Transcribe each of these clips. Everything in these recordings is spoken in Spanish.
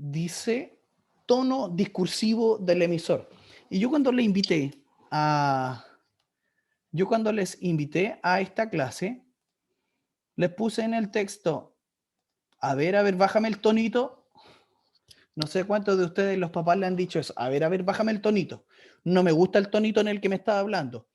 dice tono discursivo del emisor. Y a, yo cuando les invité a esta clase, les puse en el texto, a ver, bájame el tonito. No sé cuántos de ustedes los papás le han dicho eso. A ver, bájame el tonito. No me gusta el tonito en el que me estaba hablando.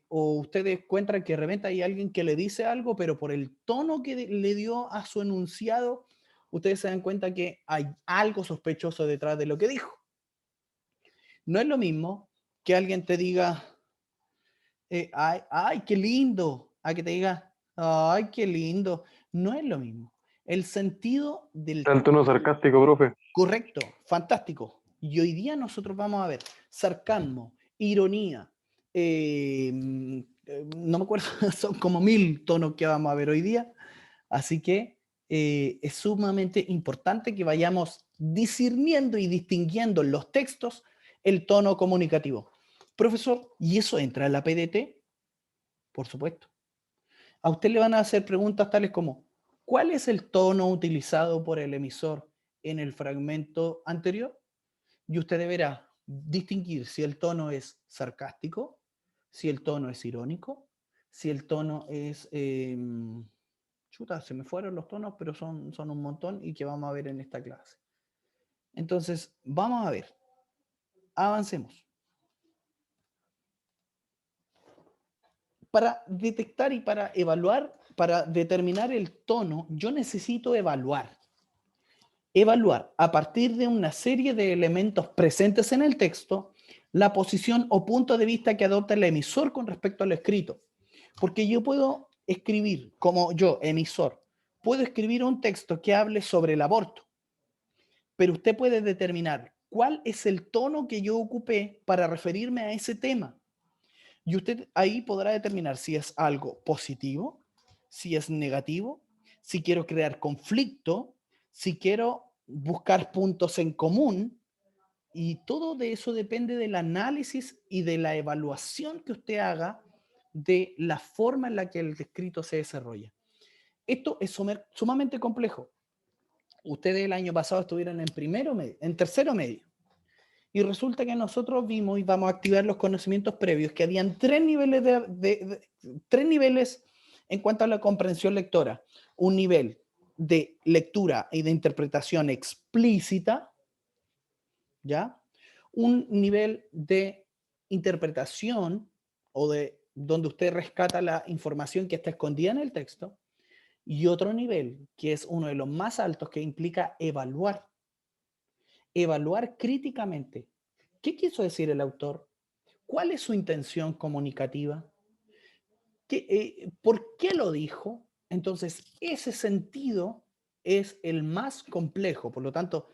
O ustedes encuentran que de repente hay alguien que le dice algo, pero por el tono que le dio a su enunciado, ustedes se dan cuenta que hay algo sospechoso detrás de lo que dijo. No es lo mismo que alguien te diga, ay, qué lindo, a que te diga, ay, qué lindo. No es lo mismo. El sentido del El tono sarcástico, profe. correcto, fantástico. Y hoy día nosotros vamos a ver sarcasmo, ironía, no me acuerdo, son como 1000 tonos que vamos a ver hoy día. Así que es sumamente importante que vayamos discerniendo y distinguiendo en los textos el tono comunicativo. Profesor, ¿y eso entra en la PDT? Por supuesto. A usted le van a hacer preguntas tales como, ¿cuál es el tono utilizado por el emisor en el fragmento anterior? Y usted deberá distinguir si el tono es sarcástico, si el tono es irónico, si el tono es... chuta, se me fueron los tonos, pero son un montón y que vamos a ver en esta clase. Entonces, vamos a ver. Avancemos. Para detectar y para evaluar, para determinar el tono, yo necesito evaluar. Evaluar a partir de una serie de elementos presentes en el texto la posición o punto de vista que adopta el emisor con respecto a lo escrito. Porque yo puedo escribir, como yo, emisor, puedo escribir un texto que hable sobre el aborto, pero usted puede determinar cuál es el tono que yo ocupé para referirme a ese tema. Y usted ahí podrá determinar si es algo positivo, si es negativo, si quiero crear conflicto, si quiero buscar puntos en común. Y todo de eso depende del análisis y de la evaluación que usted haga de la forma en la que el escrito se desarrolla. Esto es sumamente complejo. Ustedes el año pasado estuvieron en tercero medio. Y resulta que nosotros vimos y vamos a activar los conocimientos previos, que habían tres niveles, tres niveles en cuanto a la comprensión lectora. Un nivel de lectura y de interpretación explícita, ¿ya? Un nivel de interpretación o de donde usted rescata la información que está escondida en el texto, y otro nivel, que es uno de los más altos, que implica evaluar. Evaluar críticamente. ¿Qué quiso decir el autor? ¿Cuál es su intención comunicativa? ¿Por qué lo dijo? Entonces, ese sentido es el más complejo. Por lo tanto,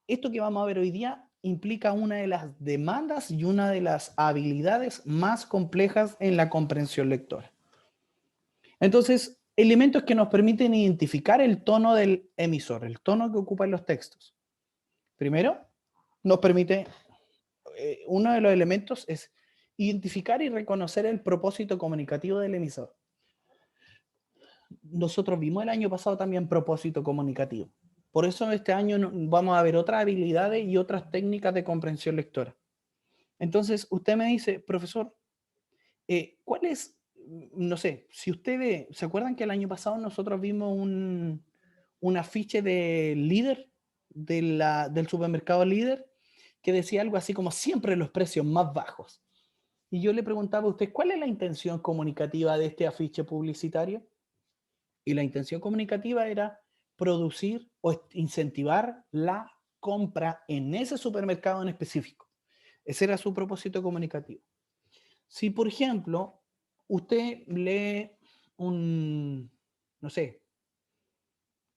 esto que vamos a ver hoy día implica una de las demandas y una de las habilidades más complejas en la comprensión lectora. Entonces, elementos que nos permiten identificar el tono del emisor, el tono que ocupan los textos. Primero, nos permite, uno de los elementos es identificar y reconocer el propósito comunicativo del emisor. Nosotros vimos el año pasado también propósito comunicativo. Por eso este año vamos a ver otras habilidades y otras técnicas de comprensión lectora. Entonces, usted me dice, profesor, ¿cuál es, no sé, si ustedes, ¿se acuerdan que el año pasado nosotros vimos un afiche de líder del supermercado líder que decía algo así como siempre los precios más bajos? Y yo le preguntaba a usted, ¿cuál es la intención comunicativa de este afiche publicitario? Y la intención comunicativa era producir o incentivar la compra en ese supermercado en específico. Ese era su propósito comunicativo. Si, por ejemplo, usted lee un, no sé,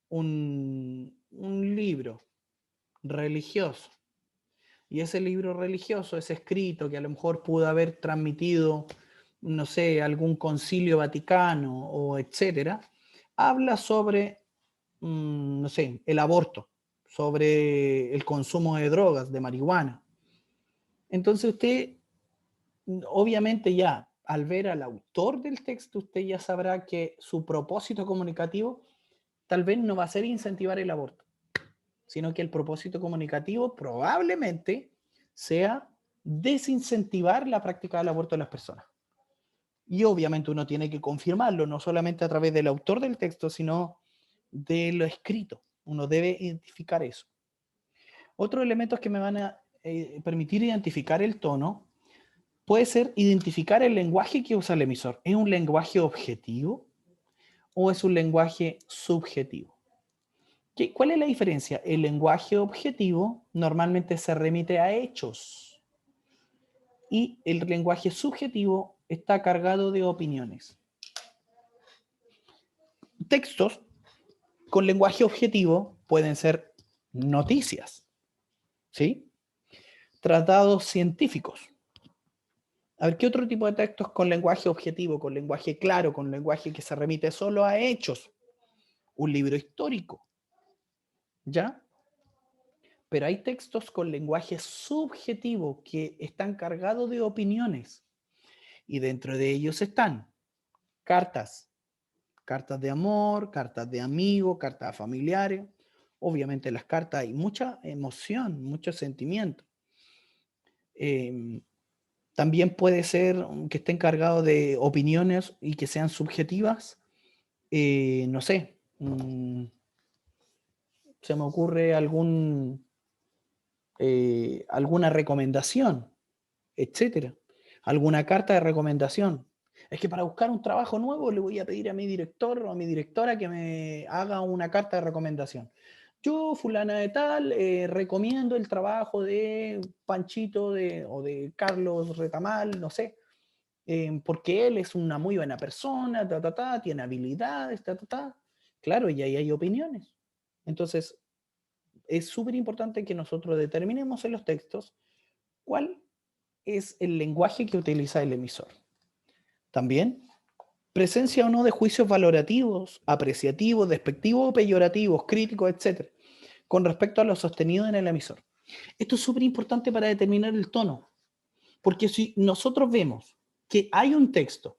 un libro religioso, y ese libro religioso, ese escrito que a lo mejor pudo haber transmitido, no sé, algún concilio vaticano o etcétera, habla sobre, no sé, el aborto, sobre el consumo de drogas, de marihuana. Entonces usted, obviamente ya, al ver al autor del texto, usted ya sabrá que su propósito comunicativo tal vez no va a ser incentivar el aborto. sino que el propósito comunicativo probablemente sea desincentivar la práctica del aborto de las personas. Y obviamente uno tiene que confirmarlo, no solamente a través del autor del texto, sino de lo escrito. Uno debe identificar eso. Otros elementos que me van a permitir identificar el tono puede ser identificar el lenguaje que usa el emisor. ¿Es un lenguaje objetivo o es un lenguaje subjetivo? ¿Cuál es la diferencia? El lenguaje objetivo normalmente se remite a hechos y el lenguaje subjetivo está cargado de opiniones. Textos con lenguaje objetivo pueden ser noticias, ¿sí? Tratados científicos. A ver, ¿qué otro tipo de textos con lenguaje objetivo, con lenguaje claro, con lenguaje que se remite solo a hechos? Un libro histórico, ¿ya? Pero hay textos con lenguaje subjetivo que están cargados de opiniones. Y dentro de ellos están cartas, cartas de amor, cartas de amigos, cartas familiares. Obviamente en las cartas hay mucha emoción, mucho sentimiento. También puede ser que estén cargados de opiniones y que sean subjetivas. No sé, se me ocurre alguna recomendación, etcétera. Alguna carta de recomendación. Es que para buscar un trabajo nuevo le voy a pedir a mi director o a mi directora que me haga una carta de recomendación. Yo, fulana de tal, recomiendo el trabajo de Panchito o de Carlos Retamal, no sé, porque él es una muy buena persona, tiene habilidades, Claro, y ahí hay opiniones. Entonces, es súper importante que nosotros determinemos en los textos cuál es el lenguaje que utiliza el emisor. También, presencia o no de juicios valorativos, apreciativos, despectivos o peyorativos, críticos, etc., con respecto a lo sostenido en el emisor. Esto es súper importante para determinar el tono, porque si nosotros vemos que hay un texto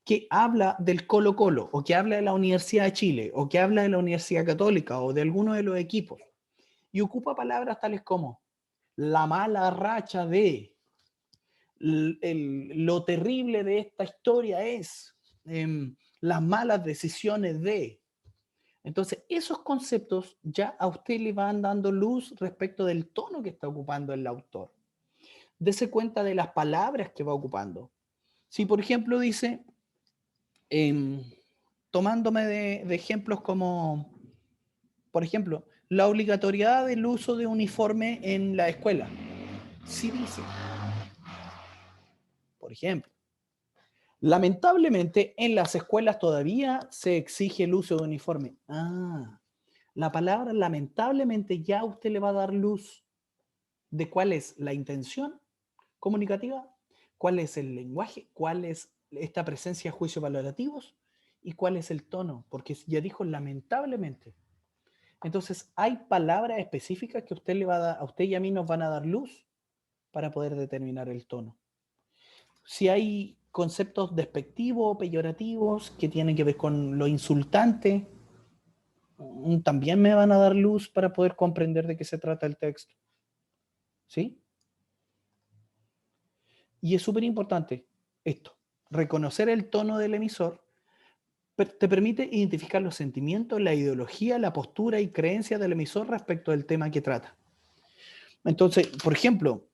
que habla del Colo-Colo, o que habla de la Universidad de Chile, o que habla de la Universidad Católica, o de alguno de los equipos, y ocupa palabras tales como la mala racha de, lo terrible de esta historia es, las malas decisiones de. Entonces, esos conceptos ya a usted le van dando luz respecto del tono que está ocupando el autor. Dese cuenta de las palabras que va ocupando. Si, por ejemplo, dice, tomándome de ejemplos como, por ejemplo, la obligatoriedad del uso de uniforme en la escuela. Si dice, por ejemplo, lamentablemente en las escuelas todavía se exige el uso de uniforme. La palabra lamentablemente ya a usted le va a dar luz de cuál es la intención comunicativa, cuál es el lenguaje, cuál es esta presencia de juicios valorativos y cuál es el tono, porque ya dijo lamentablemente. Entonces, hay palabras específicas que usted le va a dar, a usted y a mí nos van a dar luz para poder determinar el tono. Si hay conceptos despectivos, peyorativos, que tienen que ver con lo insultante, también me van a dar luz para poder comprender de qué se trata el texto. ¿Sí? Y es súper importante esto, reconocer el tono del emisor te permite identificar los sentimientos, la ideología, la postura y creencia del emisor respecto del tema que trata. Entonces, por ejemplo,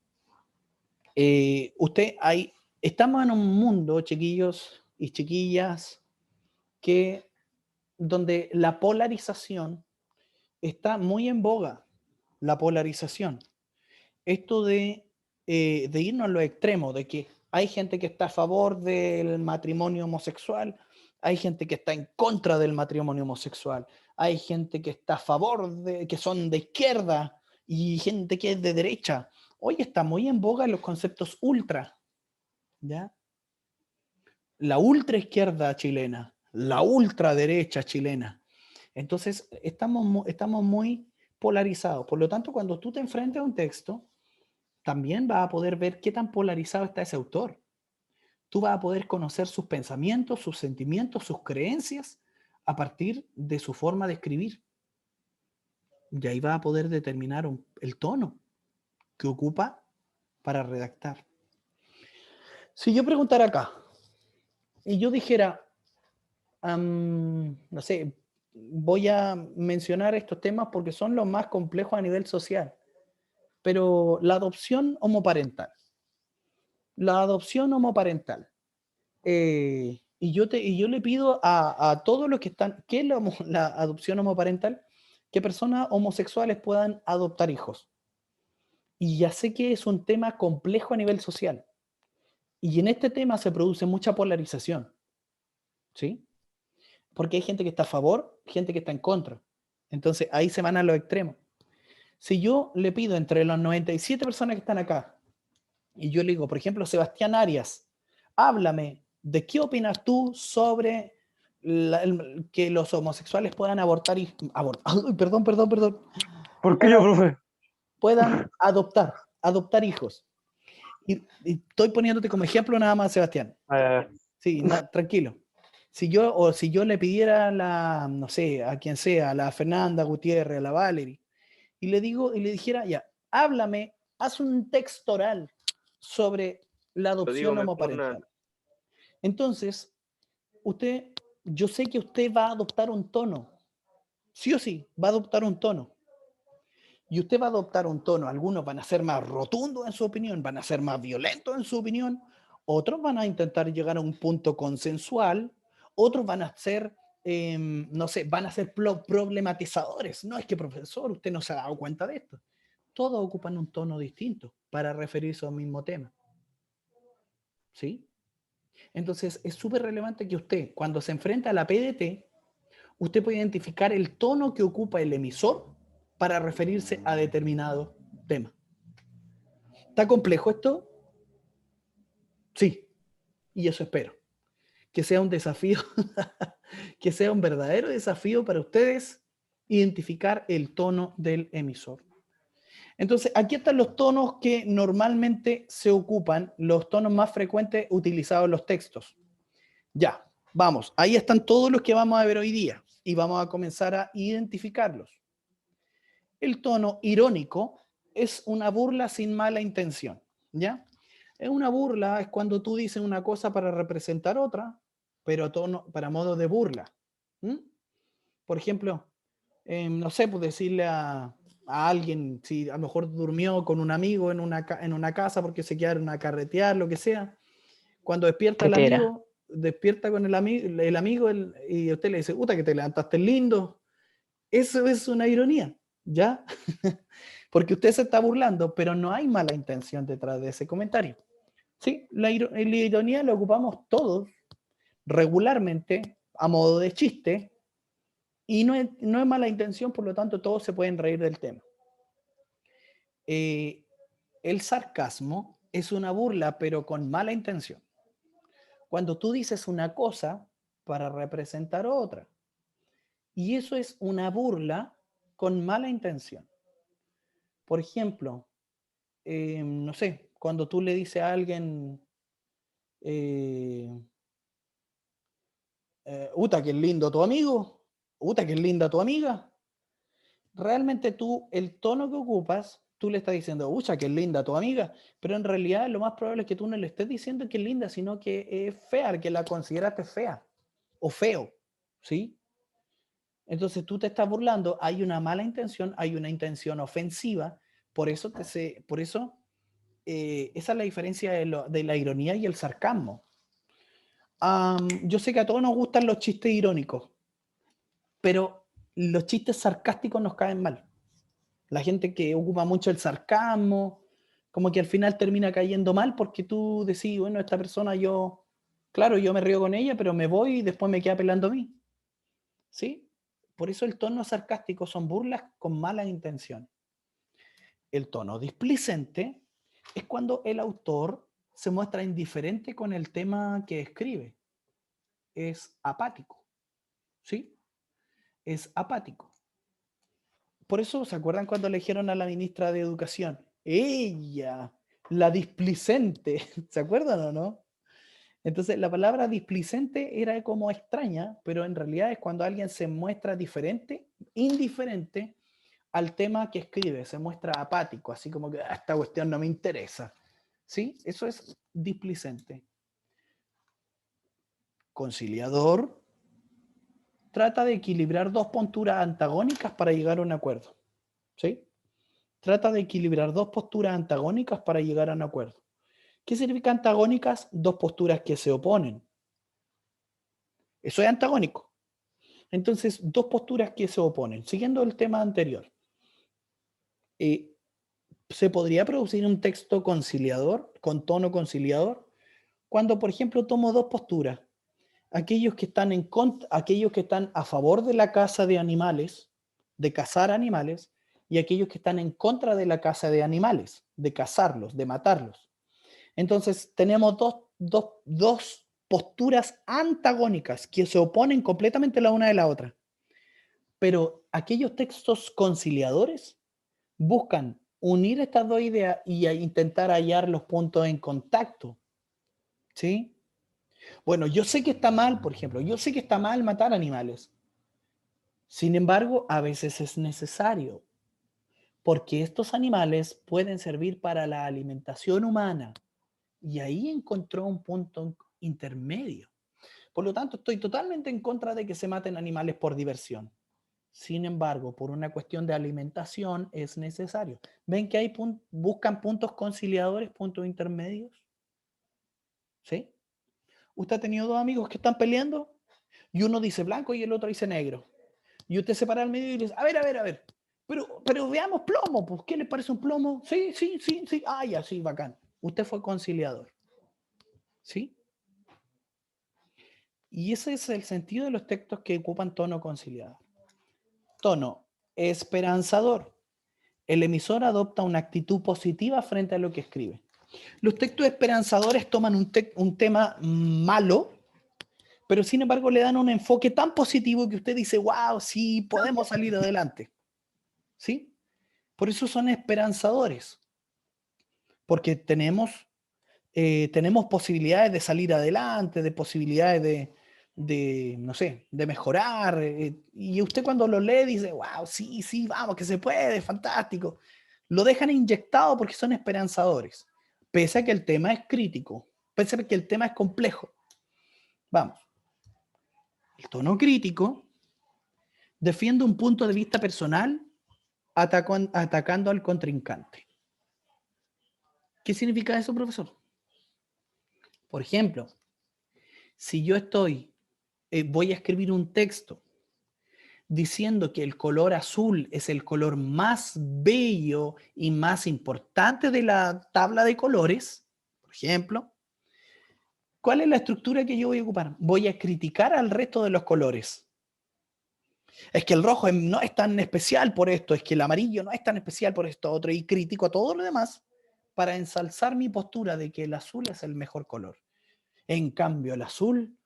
estamos en un mundo, chiquillos y chiquillas, donde la polarización está muy en boga, la polarización. Esto de irnos a los extremos, de que hay gente que está a favor del matrimonio homosexual, hay gente que está en contra del matrimonio homosexual, hay gente que está a favor que son de izquierda y gente que es de derecha. Hoy está muy en boga los conceptos ultra, ¿ya? La ultra izquierda chilena, la ultraderecha chilena. Entonces, estamos muy polarizados. Por lo tanto, cuando tú te enfrentas a un texto, también vas a poder ver qué tan polarizado está ese autor. Tú vas a poder conocer sus pensamientos, sus sentimientos, sus creencias a partir de su forma de escribir. Y ahí va a poder determinar el tono que ocupa para redactar. Si yo preguntara acá y yo dijera, no sé, voy a mencionar estos temas porque son los más complejos a nivel social, pero la adopción homoparental. La adopción homoparental. Y yo le pido a todos los que están, ¿qué es la adopción homoparental? Que personas homosexuales puedan adoptar hijos. Y ya sé que es un tema complejo a nivel social. Y en este tema se produce mucha polarización, ¿sí? Porque hay gente que está a favor, gente que está en contra. Entonces ahí se van a los extremos. Si yo le pido entre las 97 personas que están acá, y yo le digo, por ejemplo, Sebastián Arias, háblame de qué opinas tú sobre que los homosexuales puedan abortar y perdón, ¿Por qué yo, puedan, profe? puedan adoptar hijos. Y estoy poniéndote como ejemplo nada más, Sebastián. Sí, tranquilo. Si yo le pidiera no sé, a quien sea, a la Fernanda Gutiérrez, a la Valerie, y le dijera, ya, háblame, haz un texto oral sobre la Lo digo adopción mejor nada. homoparental. Entonces, yo sé que usted va a adoptar un tono, sí o sí, va a adoptar un tono. Y usted va a adoptar un tono, algunos van a ser más rotundos en su opinión, van a ser más violentos en su opinión, otros van a intentar llegar a un punto consensual, otros van a ser, no sé, van a ser problematizadores. No es que, profesor, usted no se ha dado cuenta de esto. Todos ocupan un tono distinto para referirse al mismo tema. ¿Sí? Entonces, es súper relevante que usted, cuando se enfrenta a la PDT, usted puede identificar el tono que ocupa el emisor para referirse a determinado tema. ¿Está complejo esto? Sí, y eso espero. Que sea un desafío, que sea un verdadero desafío para ustedes identificar el tono del emisor. Entonces, aquí están los tonos que normalmente se ocupan, los tonos más frecuentes utilizados en los textos. Ya, vamos, ahí están todos los que vamos a ver hoy día y vamos a comenzar a identificarlos. El tono irónico es una burla sin mala intención, ¿ya? Es una burla, es cuando tú dices una cosa para representar otra, pero para modo de burla. ¿Mm? Por ejemplo, no sé, pues decirle a alguien, si a lo mejor durmió con un amigo en una casa porque se quedaron a carretear, lo que sea, cuando despierta el Tetera. amigo, despierta con el amigo y usted le dice, puta, que te levantaste lindo. Eso es una ironía, ¿ya? Porque usted se está burlando, pero no hay mala intención detrás de ese comentario. Sí, la ironía la ocupamos todos regularmente a modo de chiste y no es mala intención, por lo tanto todos se pueden reír del tema. El sarcasmo es una burla, pero con mala intención. Cuando tú dices una cosa para representar otra. Y eso es una burla con mala intención. Por ejemplo, no sé, cuando tú le dices a alguien, Uta, qué lindo tu amigo, Uta, qué linda tu amiga. Realmente tú, el tono que ocupas, tú le estás diciendo, Ucha, qué linda tu amiga, pero en realidad lo más probable es que tú no le estés diciendo que es linda, sino que es fea, que la consideraste fea o feo, ¿sí? Entonces tú te estás burlando, hay una mala intención, hay una intención ofensiva, por eso, esa es la diferencia de la ironía y el sarcasmo. Yo sé que a todos nos gustan los chistes irónicos, pero los chistes sarcásticos nos caen mal. La gente que ocupa mucho el sarcasmo, como que al final termina cayendo mal porque tú decís, bueno, esta persona claro, yo me río con ella, pero me voy y después me queda pelando a mí. ¿Sí? Por eso el tono sarcástico son burlas con mala intención. El tono displicente es cuando el autor se muestra indiferente con el tema que escribe. Es apático. ¿Sí? Es apático. Por eso, ¿se acuerdan cuando eligieron a la ministra de Educación? Ella, la displicente. ¿Se acuerdan o no? Entonces, la palabra displicente era como extraña, pero en realidad es cuando alguien se muestra indiferente al tema que escribe, se muestra apático, así como que esta cuestión no me interesa. ¿Sí? Eso es displicente. Conciliador trata de equilibrar dos posturas antagónicas para llegar a un acuerdo. ¿Sí? Trata de equilibrar dos posturas antagónicas para llegar a un acuerdo. ¿Qué significa antagónicas? Dos posturas que se oponen. Eso es antagónico. Entonces, dos posturas que se oponen. Siguiendo el tema anterior, ¿se podría producir un texto conciliador, con tono conciliador? Cuando, por ejemplo, tomo dos posturas. Aquellos que están aquellos que están a favor de la caza de animales, de cazar animales, y aquellos que están en contra de la caza de animales, de cazarlos, de matarlos. Entonces, tenemos dos posturas antagónicas que se oponen completamente la una de la otra. Pero aquellos textos conciliadores buscan unir estas dos ideas y intentar hallar los puntos en contacto. ¿Sí? Bueno, yo sé que está mal, por ejemplo, yo sé que está mal matar animales. Sin embargo, a veces es necesario, porque estos animales pueden servir para la alimentación humana. Y ahí encontró un punto intermedio. Por lo tanto, estoy totalmente en contra de que se maten animales por diversión. Sin embargo, por una cuestión de alimentación es necesario. ¿Ven que buscan puntos conciliadores, puntos intermedios? ¿Sí? ¿Usted ha tenido dos amigos que están peleando? Y uno dice blanco y el otro dice negro. Y usted se para al medio y dice, a ver, a ver, a ver. Pero veamos plomo, pues, ¿qué le parece un plomo? Sí, sí, sí, sí. Ah, ya, sí, bacán. Usted fue conciliador. ¿Sí? Y ese es el sentido de los textos que ocupan tono conciliador. Tono esperanzador. El emisor adopta una actitud positiva frente a lo que escribe. Los textos esperanzadores toman un tema malo, pero sin embargo le dan un enfoque tan positivo que usted dice, wow, sí, podemos salir adelante. ¿Sí? Por eso son esperanzadores, porque tenemos posibilidades de salir adelante, de posibilidades no sé, de mejorar. Y usted cuando lo lee dice, wow, sí, sí, vamos, que se puede, fantástico. Lo dejan inyectado porque son esperanzadores, pese a que el tema es crítico, pese a que el tema es complejo. Vamos, el tono crítico defiende un punto de vista personal atacando al contrincante. ¿Qué significa eso, profesor? Por ejemplo, si yo voy a escribir un texto diciendo que el color azul es el color más bello y más importante de la tabla de colores, por ejemplo, ¿cuál es la estructura que yo voy a ocupar? Voy a criticar al resto de los colores. Es que el rojo no es tan especial por esto, es que el amarillo no es tan especial por esto otro, y critico a todo lo demás para ensalzar mi postura de que el azul es el mejor color. En cambio, el azul...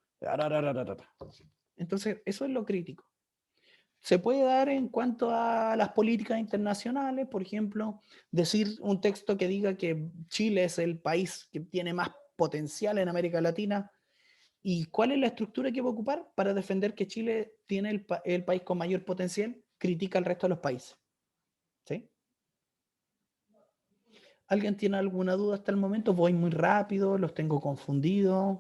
Entonces, eso es lo crítico. Se puede dar en cuanto a las políticas internacionales, por ejemplo, decir un texto que diga que Chile es el país que tiene más potencial en América Latina. ¿Y cuál es la estructura que va a ocupar para defender que Chile tiene el país con mayor potencial? Critica al resto de los países. ¿Sí? ¿Alguien tiene alguna duda hasta el momento? Voy muy rápido, los tengo confundidos.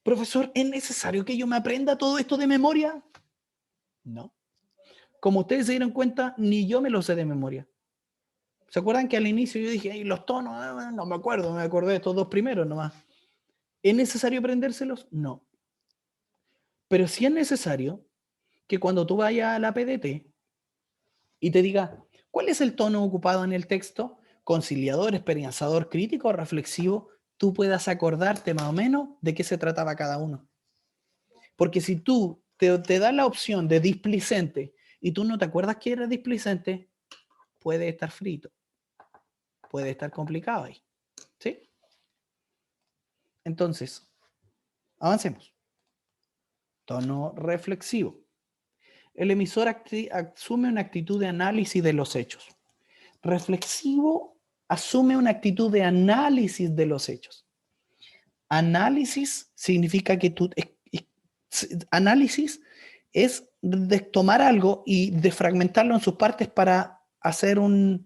Profesor, ¿es necesario que yo me aprenda todo esto de memoria? No. Como ustedes se dieron cuenta, ni yo me lo sé de memoria. ¿Se acuerdan que al inicio yo dije, los tonos, no me acuerdo, me acordé de estos dos primeros nomás? ¿Es necesario aprendérselos? No. Pero sí es necesario que cuando tú vayas a la PDT y te diga, ¿cuál es el tono ocupado en el texto? Conciliador, esperanzador, crítico, reflexivo, tú puedas acordarte más o menos de qué se trataba cada uno. Porque si tú te das la opción de displicente y tú no te acuerdas que era displicente, puede estar frito, puede estar complicado ahí. ¿Sí? Entonces, avancemos. Tono reflexivo. El emisor asume una actitud de análisis de los hechos. Reflexivo asume una actitud de análisis de los hechos. Análisis significa que análisis es de tomar algo y de fragmentarlo en sus partes para hacer un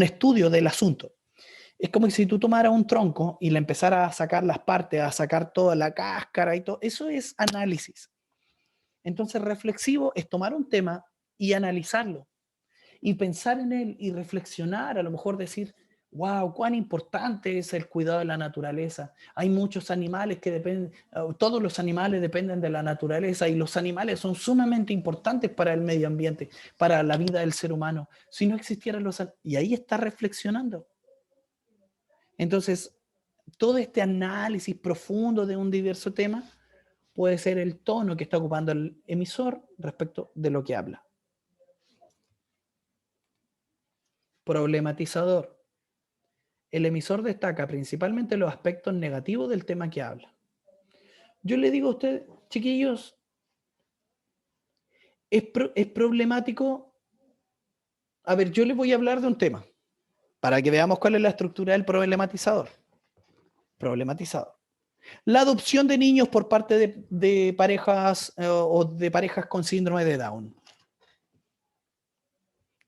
estudio del asunto. Es como si tú tomaras un tronco y le empezaras a sacar las partes, a sacar toda la cáscara y todo. Eso es análisis. Entonces, reflexivo es tomar un tema y analizarlo y pensar en él y reflexionar, a lo mejor decir, wow, cuán importante es el cuidado de la naturaleza. Hay muchos animales que dependen, todos los animales dependen de la naturaleza y los animales son sumamente importantes para el medio ambiente, para la vida del ser humano. Si no existieran los... Y ahí está reflexionando. Entonces, todo este análisis profundo de un diverso tema puede ser el tono que está ocupando el emisor respecto de lo que habla. Problematizador. El emisor destaca principalmente los aspectos negativos del tema que habla. Yo le digo a usted, chiquillos, es problemático. A ver, yo les voy a hablar de un tema para que veamos cuál es la estructura del problematizador. Problematizador. La adopción de niños por parte de parejas o de parejas con síndrome de Down.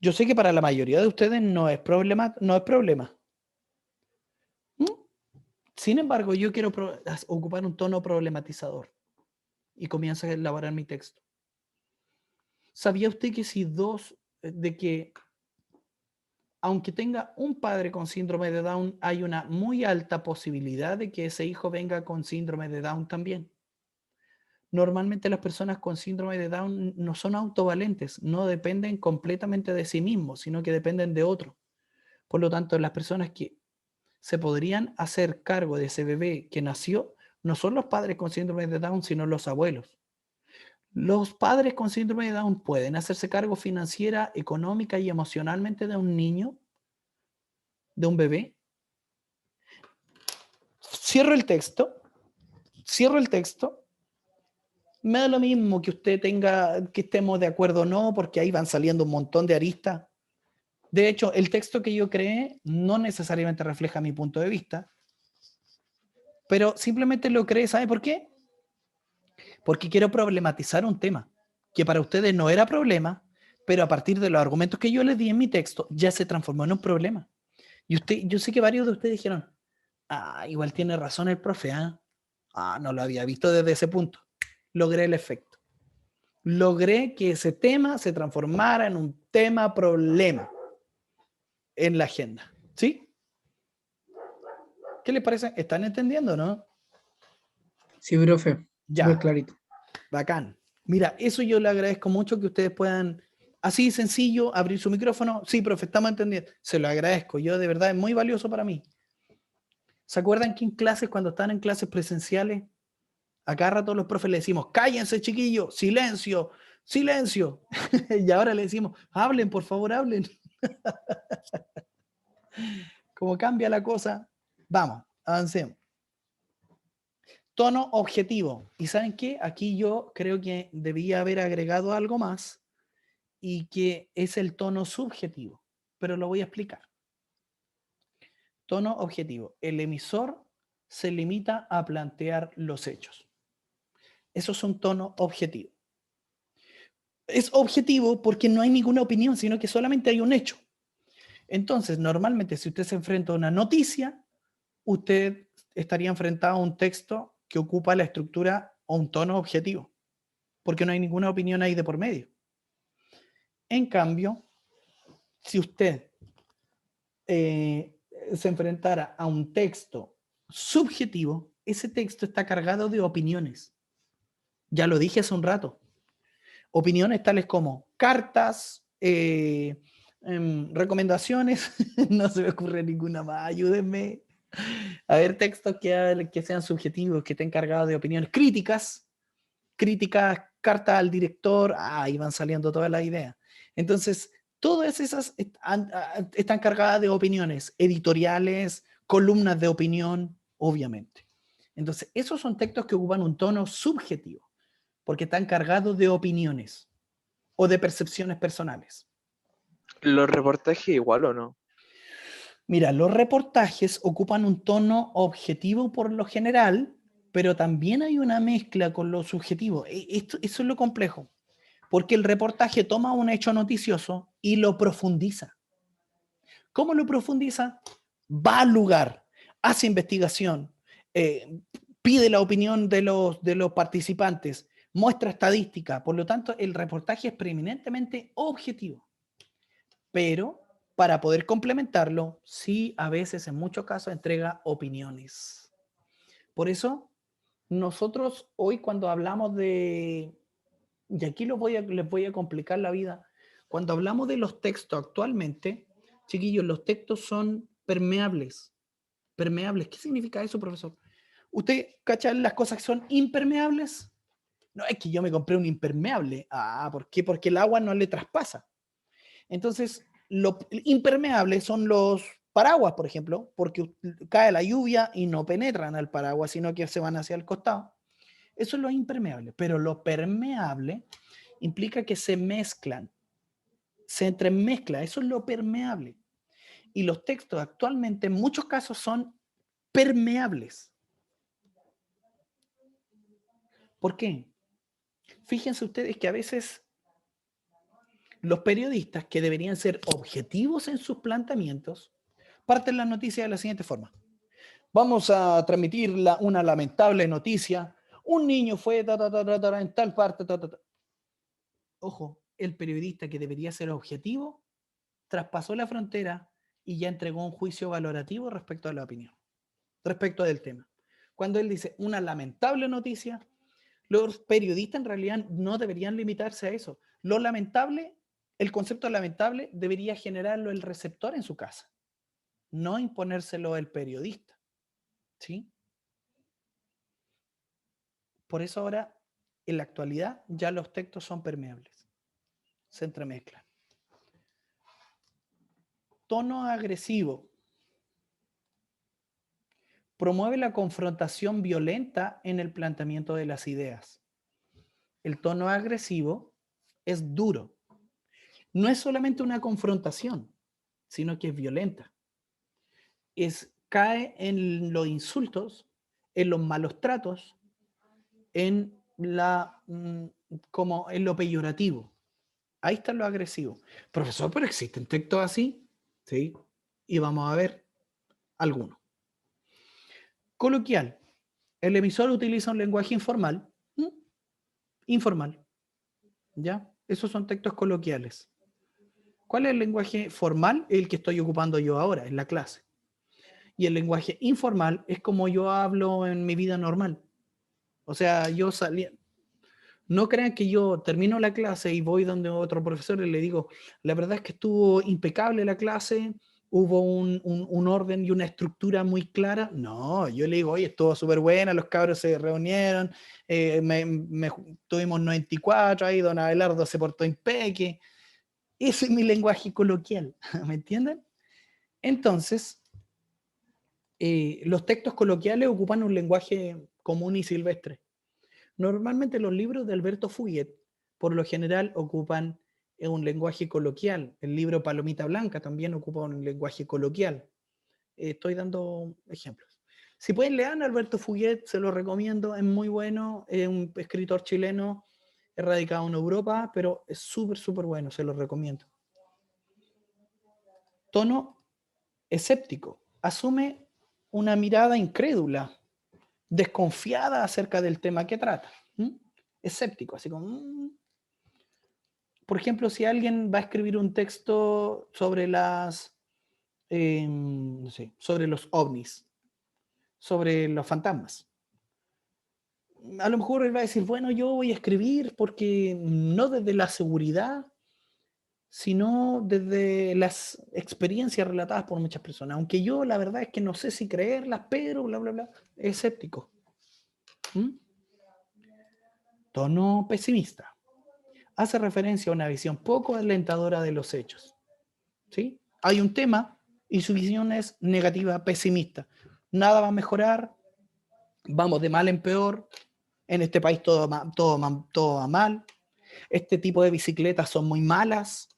Yo sé que para la mayoría de ustedes no es problema. ¿Mm? Sin embargo, yo quiero ocupar un tono problematizador y comienzo a elaborar mi texto. ¿Sabía usted que aunque tenga un padre con síndrome de Down, hay una muy alta posibilidad de que ese hijo venga con síndrome de Down también? Normalmente las personas con síndrome de Down no son autovalentes, no dependen completamente de sí mismos, sino que dependen de otro. Por lo tanto, las personas que se podrían hacer cargo de ese bebé que nació no son los padres con síndrome de Down, sino los abuelos. Los padres con síndrome de Down pueden hacerse cargo financiera, económica y emocionalmente de un niño, de un bebé. Cierro el texto. Me da lo mismo que usted tenga, que estemos de acuerdo o no, porque ahí van saliendo un montón de aristas. De hecho, el texto que yo creé no necesariamente refleja mi punto de vista, pero simplemente lo creé, ¿sabe por qué? Porque quiero problematizar un tema que para ustedes no era problema, pero a partir de los argumentos que yo les di en mi texto, ya se transformó en un problema. Y yo sé que varios de ustedes dijeron, igual tiene razón el profe, no lo había visto desde ese punto. Logré el efecto. Logré que ese tema se transformara en un tema problema en la agenda. ¿Sí? ¿Qué les parece? ¿Están entendiendo, no? Sí, profe, súper Ya, clarito. bacán. Mira, eso yo le agradezco mucho que ustedes puedan, así sencillo, abrir su micrófono. Sí, profe, estamos entendiendo. Se lo agradezco. Yo de verdad es muy valioso para mí. ¿Se acuerdan que en clases, cuando están en clases presenciales, a cada rato los profes le decimos, cállense, chiquillos, silencio, silencio? Y ahora le decimos, hablen, por favor, hablen. ¿Cómo cambia la cosa? Vamos, avancemos. Tono objetivo. ¿Y saben qué? Aquí yo creo que debía haber agregado algo más y que es el tono subjetivo, pero lo voy a explicar. Tono objetivo. El emisor se limita a plantear los hechos. Eso es un tono objetivo. Es objetivo porque no hay ninguna opinión, sino que solamente hay un hecho. Entonces, normalmente, si usted se enfrenta a una noticia, usted estaría enfrentado a un texto que ocupa la estructura o un tono objetivo, porque no hay ninguna opinión ahí de por medio. En cambio, si usted se enfrentara a un texto subjetivo, ese texto está cargado de opiniones. Ya lo dije hace un rato. Opiniones tales como cartas, recomendaciones, no se me ocurre ninguna más, ayúdenme. A ver, textos que sean subjetivos, que estén cargados de opiniones críticas, cartas al director, ahí van saliendo todas las ideas. Entonces, todas esas están cargadas de opiniones editoriales, columnas de opinión, obviamente. Entonces, esos son textos que ocupan un tono subjetivo, porque están cargados de opiniones o de percepciones personales. ¿Los reportajes igual o no? Mira, los reportajes ocupan un tono objetivo por lo general, pero también hay una mezcla con lo subjetivo. Eso es lo complejo. Porque el reportaje toma un hecho noticioso y lo profundiza. ¿Cómo lo profundiza? Va al lugar, hace investigación, pide la opinión de los participantes, muestra estadística. Por lo tanto, el reportaje es preeminentemente objetivo. Pero para poder complementarlo, sí, a veces, en muchos casos, entrega opiniones. Por eso, nosotros hoy cuando hablamos de, y aquí les voy a complicar la vida, cuando hablamos de los textos actualmente, chiquillos, los textos son permeables. Permeables, ¿qué significa eso, profesor? ¿Usted cacha las cosas que son impermeables? No, es que yo me compré un impermeable. Ah, ¿por qué? Porque el agua no le traspasa. Entonces, lo impermeable son los paraguas, por ejemplo, porque cae la lluvia y no penetran al paraguas, sino que se van hacia el costado. Eso es lo impermeable. Pero lo permeable implica que se mezclan, se entremezcla. Eso es lo permeable. Y los textos actualmente en muchos casos son permeables. ¿Por qué? Fíjense ustedes que a veces los periodistas, que deberían ser objetivos en sus planteamientos, parten las noticias de la siguiente forma. Vamos a transmitir una lamentable noticia. Un niño fue en tal parte. Ojo, el periodista, que debería ser objetivo, traspasó la frontera y ya entregó un juicio valorativo respecto a la opinión, respecto del tema. Cuando él dice una lamentable noticia, los periodistas en realidad no deberían limitarse a eso. Lo lamentable, el concepto lamentable debería generarlo el receptor en su casa, no imponérselo el periodista. ¿Sí? Por eso ahora, en la actualidad, ya los textos son permeables, se entremezclan. Tono agresivo. Promueve la confrontación violenta en el planteamiento de las ideas. El tono agresivo es duro. No es solamente una confrontación, sino que es violenta. Cae en los insultos, en los malos tratos, en como en lo peyorativo. Ahí está lo agresivo. Profesor, ¿pero existen textos así? Sí. Y vamos a ver algunos. Coloquial. El emisor utiliza un lenguaje informal. Informal. ¿Ya? Esos son textos coloquiales. ¿Cuál es el lenguaje formal? El que estoy ocupando yo ahora en la clase. Y el lenguaje informal es como yo hablo en mi vida normal. O sea, yo salí. No crean que yo termino la clase y voy donde otro profesor y le digo, la verdad es que estuvo impecable la clase, hubo un orden y una estructura muy clara. No, yo le digo, oye, estuvo súper buena, los cabros se reunieron, tuvimos 94, ahí don Abelardo se portó impeque. Ese es mi lenguaje coloquial, ¿me entienden? Entonces, los textos coloquiales ocupan un lenguaje común y silvestre. Normalmente los libros de Alberto Fuyet, por lo general, ocupan un lenguaje coloquial. El libro Palomita Blanca también ocupa un lenguaje coloquial. Estoy dando ejemplos. Si pueden leer a Alberto Fuyet, se lo recomiendo, es muy bueno, es un escritor chileno, es radicado en Europa, pero es súper, súper bueno, se lo recomiendo. Tono escéptico, asume una mirada incrédula, desconfiada acerca del tema que trata. Escéptico, así como... Por ejemplo, si alguien va a escribir un texto sobre no sé, sobre los ovnis, sobre los fantasmas, a lo mejor él va a decir, bueno, yo voy a escribir porque no desde la seguridad, sino desde las experiencias relatadas por muchas personas, aunque yo la verdad es que no sé si creerlas, pero bla, bla, bla, escéptico. Tono pesimista. Hace referencia a una visión poco alentadora de los hechos. ¿Sí? Hay un tema y su visión es negativa, pesimista. Nada va a mejorar, vamos de mal en peor, en este país todo va mal, este tipo de bicicletas son muy malas,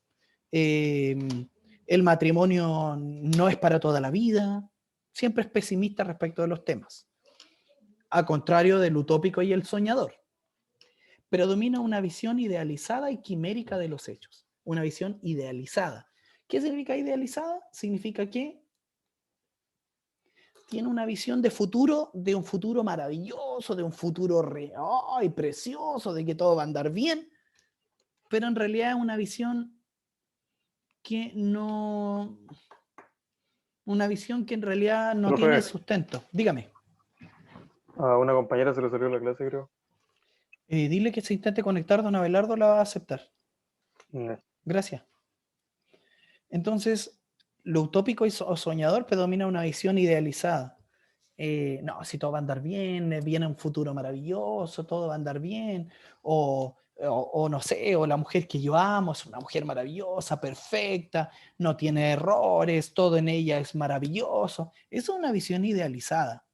el matrimonio no es para toda la vida, siempre es pesimista respecto de los temas, a contrario del utópico y el soñador. predomina una visión idealizada y quimérica de los hechos. Una visión idealizada. ¿Qué significa idealizada? Significa que tiene una visión de futuro, de un futuro maravilloso, de un futuro real y precioso, de que todo va a andar bien, pero en realidad es una visión que no, una visión que en realidad no tiene Profe, sustento. Dígame, a una compañera se le salió la clase, creo. dile que se intente conectar, don Abelardo la va a aceptar. No. Gracias. Entonces, lo utópico o soñador predomina una visión idealizada. No, si todo va a andar bien, viene un futuro maravilloso, todo va a andar bien, o no sé, o la mujer que yo amo es una mujer maravillosa, perfecta, no tiene errores, todo en ella es maravilloso. Eso es una visión idealizada.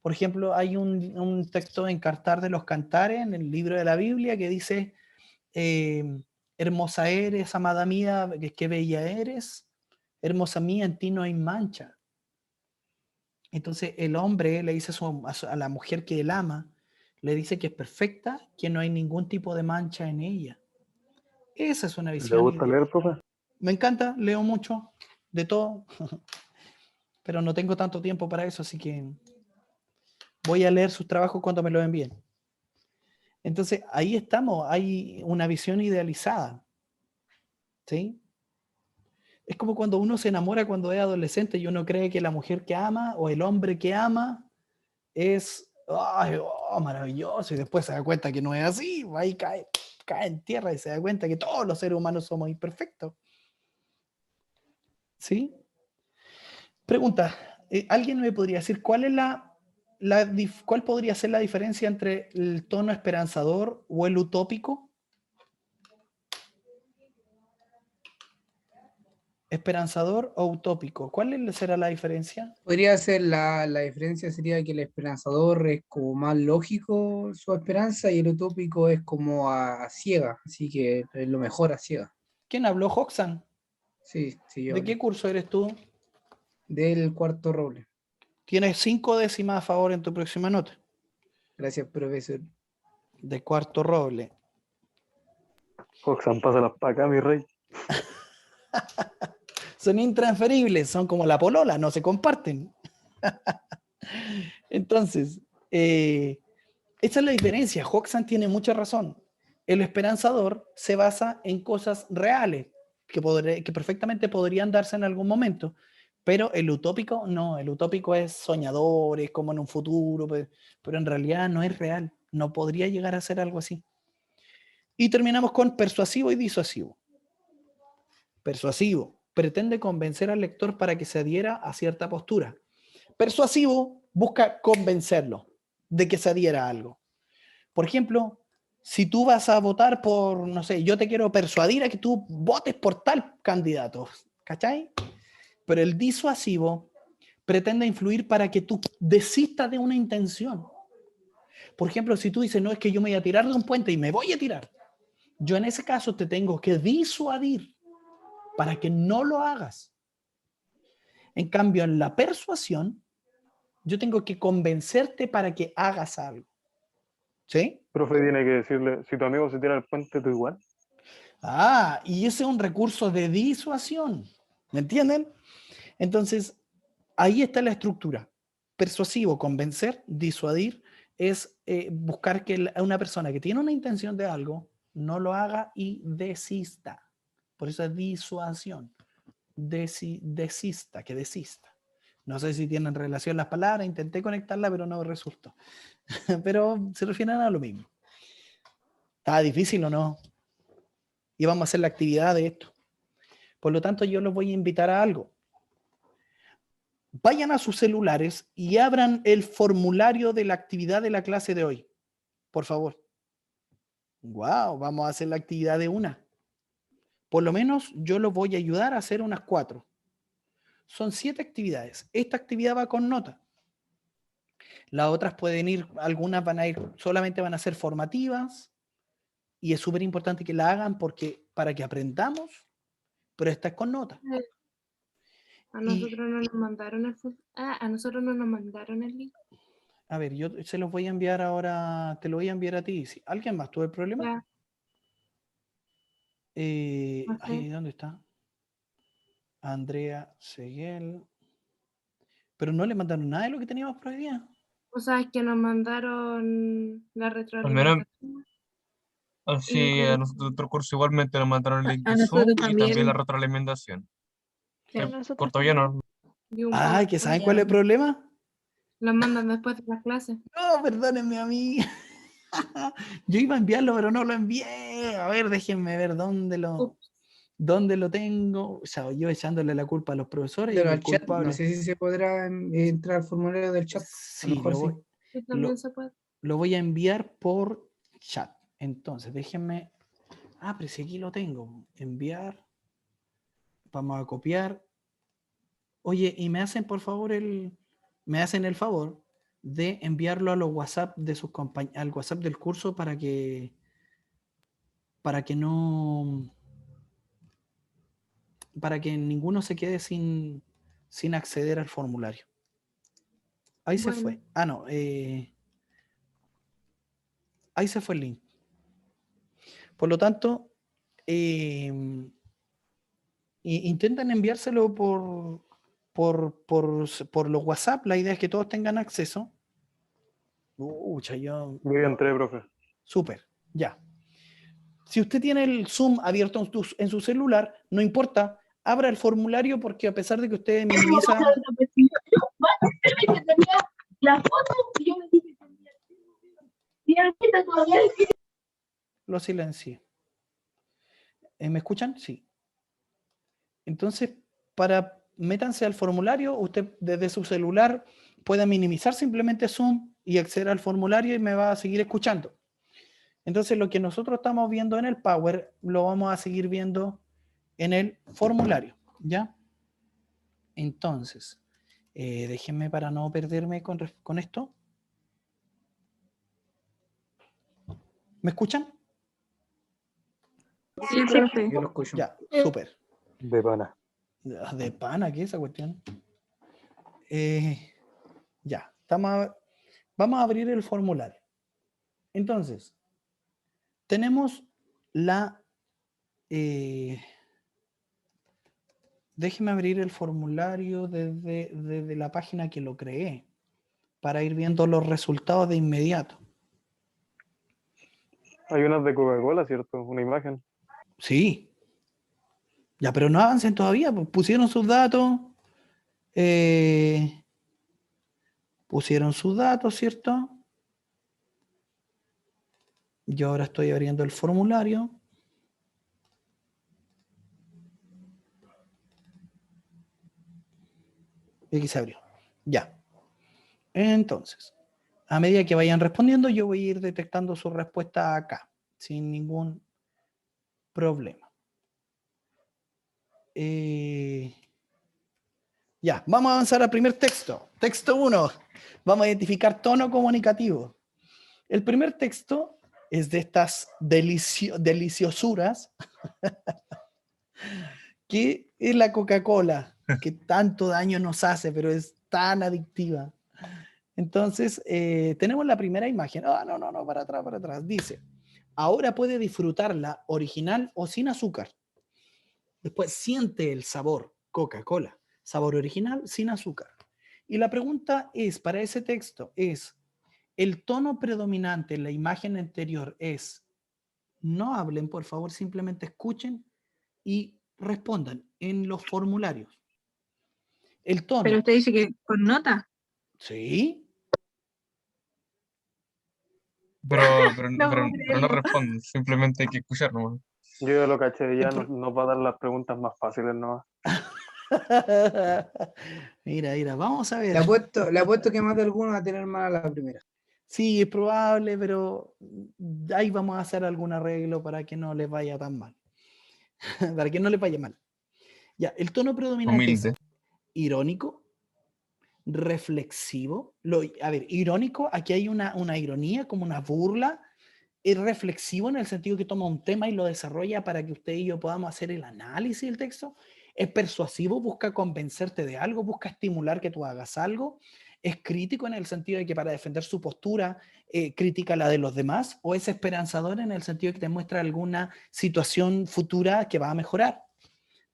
Por ejemplo, hay un texto en Cantar de los Cantares, en el libro de la Biblia, que dice, eh, hermosa eres, amada mía, qué bella eres, hermosa mía, en ti no hay mancha. Entonces el hombre le dice a la mujer que él ama, le dice que es perfecta, que no hay ningún tipo de mancha en ella. Esa es una ¿Le visión gusta ideal. leer, profe? Me encanta, leo mucho, de todo, pero no tengo tanto tiempo para eso, así que voy a leer sus trabajos cuando me lo envíen. Entonces ahí estamos, hay una visión idealizada, ¿sí? Es como cuando uno se enamora cuando es adolescente y uno cree que la mujer que ama o el hombre que ama es ay, oh, maravilloso y después se da cuenta que no es así, ahí cae en tierra y se da cuenta que todos los seres humanos somos imperfectos. ¿Sí? Pregunta, ¿alguien me podría decir cuál es cuál podría ser la diferencia entre el tono esperanzador o el utópico? ¿Esperanzador o utópico? ¿Cuál será la diferencia? Podría ser la diferencia sería que el esperanzador es como más lógico su esperanza y el utópico es como a ciega, así que es lo mejor a ciega. ¿Quién habló? Hoxan. Sí, sí, yo ¿De qué hablé. curso eres tú? Del cuarto roble. Tienes 5 décimas a favor en tu próxima nota. Gracias, profesor. De cuarto roble. Oxan, pásalas para acá, mi rey. Son intransferibles, son como la polola, no se comparten. Entonces, esa es la diferencia. Hoxan tiene mucha razón. El esperanzador se basa en cosas reales que perfectamente podrían darse en algún momento, pero el utópico no, el utópico es soñador, es como en un futuro, pero en realidad no es real, no podría llegar a ser algo así. Y terminamos con persuasivo y disuasivo. Persuasivo, pretende convencer al lector para que se adhiera a cierta postura. Persuasivo busca convencerlo de que se adhiera a algo. Por ejemplo, si tú vas a votar por, no sé, yo te quiero persuadir a que tú votes por tal candidato, ¿cachai? Pero el disuasivo pretende influir para que tú desistas de una intención. Por ejemplo, si tú dices, no, es que yo me voy a tirar de un puente y me voy a tirar, yo en ese caso te tengo que disuadir para que no lo hagas. En cambio, en la persuasión, yo tengo que convencerte para que hagas algo. ¿Sí? Profe tiene que decirle, si tu amigo se tira al puente, tú igual. Ah, y ese es un recurso de disuasión. ¿Me entienden? Entonces, ahí está la estructura. Persuasivo, convencer, disuadir, es buscar que una persona que tiene una intención de algo no lo haga y desista. Por eso es disuasión. Desista, que desista. No sé si tienen relación las palabras, intenté conectarla, pero no resultó. Pero se refieren a lo mismo. ¿Estaba difícil o no? Y vamos a hacer la actividad de esto. Por lo tanto, yo los voy a invitar a algo. Vayan a sus celulares y abran el formulario de la actividad de la clase de hoy. Por favor. Wow, vamos a hacer la actividad de una. Por lo menos yo los voy a ayudar a hacer unas 4. Son 7 actividades. Esta actividad va con nota. Las otras pueden ir, algunas van a ir, solamente van a ser formativas y es súper importante que la hagan porque para que aprendamos, pero esta es con nota. A Y nosotros no nos mandaron a nosotros no nos mandaron el link. A ver, yo se los voy a enviar ahora, te lo voy a enviar a ti. Si ¿alguien más tuvo el problema? Ya, no Ay, sé. ¿dónde está? Andrea Seguel. Pero no le mandaron nada de lo que teníamos por hoy día. O sea, es que nos mandaron la Al menos, retroalimentación. así a nosotros otro curso igualmente nos mandaron el link A de nosotros Zoom y también la también. retroalimentación. Y a Por nosotros todavía también. no. Y un Ay, que ¿saben cuál es el PowerPoint. problema? Los mandan después de las clases. No, perdónenme a mí. Yo iba a enviarlo, pero no lo envié. A ver, déjenme ver Ups. dónde lo tengo. O sea, yo echándole la culpa a los profesores y Pero que al el chat, no culpable. sé si se podrá entrar al formulario del chat. A lo Sí, mejor sí. Sí, también lo, se puede. lo voy a enviar por chat. Entonces, déjenme. Ah, pero si aquí lo tengo. Enviar. Vamos a copiar. Oye, y me hacen por favor me hacen el favor de enviarlo a los WhatsApp de sus compañeros, al WhatsApp del curso para que no, para que ninguno se quede sin acceder al formulario. Ahí se Bueno, fue. Ah, no, ahí se fue el link. Por lo tanto, eh, intentan enviárselo por los WhatsApp. La idea es que todos tengan acceso. Yo Yo ya entré, profe. súper, ya. Si usted tiene el Zoom abierto en su celular, no importa, abra el formulario porque a pesar de que usted minimiza, La foto y yo me dije y ahorita todavía lo silencie. ¿Me escuchan? Sí. Entonces, métanse al formulario, usted desde su celular puede minimizar simplemente Zoom y acceder al formulario y me va a seguir escuchando. Entonces, lo que nosotros estamos viendo en el Power, lo vamos a seguir viendo en el formulario, ¿ya? Entonces, déjenme para no perderme con esto. ¿Me escuchan? sí, profe. Yo lo escucho. Ya, súper. De pana. De pana, ¿qué es esa cuestión? Ya, vamos a abrir el formulario. Entonces, tenemos déjeme abrir el formulario desde la página que lo creé para ir viendo los resultados de inmediato. Hay unas de Coca-Cola, ¿cierto? Una imagen. Sí. Ya, pero no avancen todavía, pues, pusieron sus datos. ¿Cierto? Yo ahora estoy abriendo el formulario. Y aquí se abrió. Ya. Entonces, a medida que vayan respondiendo, yo voy a ir detectando su respuesta acá, sin ningún problema. Ya, vamos a avanzar al primer texto. Texto 1. Vamos a identificar tono comunicativo. El primer texto es de estas deliciosuras que es la Coca-Cola, que tanto daño nos hace, pero es tan adictiva. Entonces, tenemos la primera imagen. Ah, no, para atrás. Dice, ahora puede disfrutarla original o sin azúcar. Después, siente el sabor, Coca-Cola, sabor original sin azúcar. Y la pregunta es, para ese texto, es, ¿el tono predominante en la imagen anterior es, no hablen, por favor, simplemente escuchen y respondan en los formularios? El Pero tono, usted dice que con nota. ¿sí? No puedo Pero no creerlo. responden, simplemente hay que escuchar nomás. Yo ya lo caché, ya El pro- nos va a dar las preguntas más fáciles, ¿no? Mira, vamos a ver. Le apuesto que más de alguno va a tener mal a la primera. Sí, es probable, pero ahí vamos a hacer algún arreglo para que no les vaya tan mal. Para que no les vaya mal. Ya, el tono predominante es Humilde. irónico, reflexivo. A ver, irónico, aquí hay una ironía, como una burla. Es reflexivo en el sentido que toma un tema y lo desarrolla para que usted y yo podamos hacer el análisis del texto. Es persuasivo, busca convencerte de algo, busca estimular que tú hagas algo. ¿Es crítico en el sentido de que para defender su postura critica la de los demás? ¿O es esperanzador en el sentido de que te muestra alguna situación futura que va a mejorar?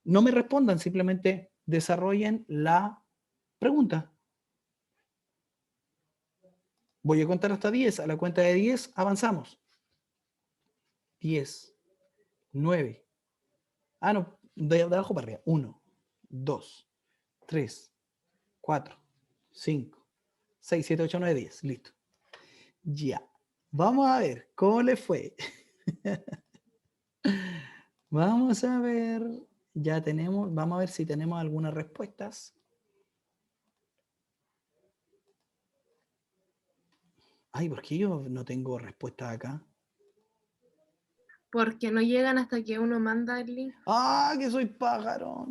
No me respondan, simplemente desarrollen la pregunta. Voy a contar hasta 10. A la cuenta de 10 avanzamos. 10, 9. Ah, no, de abajo para arriba. 1, 2, 3, 4, 5, 6, 7, 8, 9, 10. Listo. Ya. Vamos a ver cómo le fue. Vamos a ver. Ya tenemos. Vamos a ver si tenemos algunas respuestas. Ay, ¿por qué yo no tengo respuestas acá? Porque no llegan hasta que uno manda el link. ¡Ah, que soy pájaro!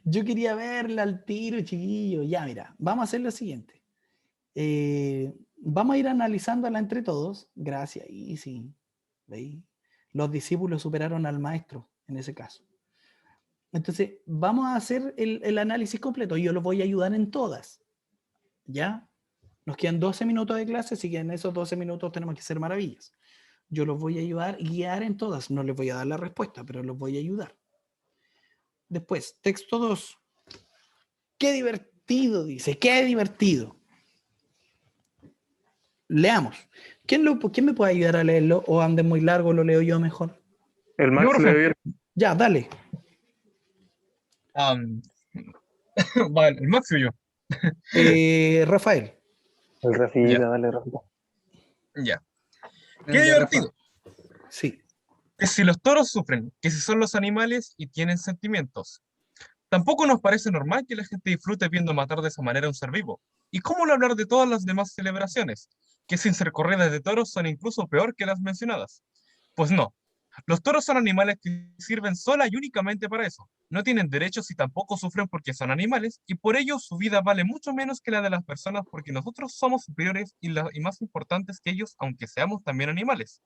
Yo quería verla al tiro, chiquillo. Ya, mira, vamos a hacer lo siguiente. Vamos a ir analizándola entre todos. Gracias. Y sí, ¿veis? Los discípulos superaron al maestro en ese caso. Entonces, vamos a hacer el análisis completo. Yo los voy a ayudar en todas. ¿Ya? Nos quedan 12 minutos de clase, así que en esos 12 minutos tenemos que hacer maravillas. Yo los voy a ayudar y guiar en todas. No les voy a dar la respuesta, pero los voy a ayudar. Después, texto 2. Qué divertido, dice. Qué divertido. Leamos. ¿Quién me puede ayudar a leerlo? ¿O ande muy largo, lo leo yo mejor? El Max Yo, le profe. dio Ya, dale. Vale, el Max y yo. Rafael. el Rafita, Ya. dale, Rafita. Ya. Qué Grande, Rafa. divertido. Sí. Que si los toros sufren, que si son los animales y tienen sentimientos. Tampoco nos parece normal que la gente disfrute viendo matar de esa manera a un ser vivo. ¿Y cómo no hablar de todas las demás celebraciones, que sin ser corridas de toros son incluso peor que las mencionadas? Pues no. Los toros son animales que sirven sola y únicamente para eso. No tienen derechos y tampoco sufren porque son animales, y por ello su vida vale mucho menos que la de las personas porque nosotros somos superiores y más importantes que ellos, aunque seamos también animales.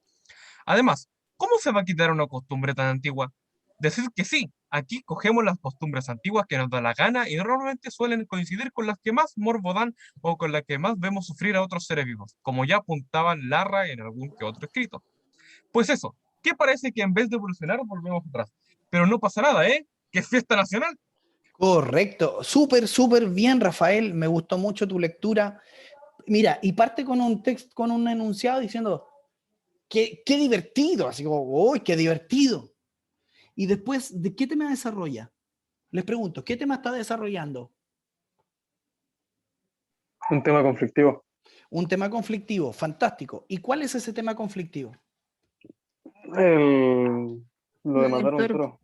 Además, ¿cómo se va a quitar una costumbre tan antigua? Decir que sí, aquí cogemos las costumbres antiguas que nos da la gana y normalmente suelen coincidir con las que más morbo dan o con las que más vemos sufrir a otros seres vivos, como ya apuntaba Larra en algún que otro escrito. Pues eso, ¿qué parece que en vez de evolucionar volvemos atrás? Pero no pasa nada, ¿eh? Que es fiesta nacional. Correcto. Súper, súper bien, Rafael. Me gustó mucho tu lectura. Mira, y parte con un texto, con un enunciado diciendo, qué divertido. Así como, uy, qué divertido. Y después, ¿de qué tema desarrolla? Les pregunto, ¿qué tema está desarrollando? Un tema conflictivo. Un tema conflictivo, fantástico. ¿Y cuál es ese tema conflictivo? Lo de El matar a un toro. toro.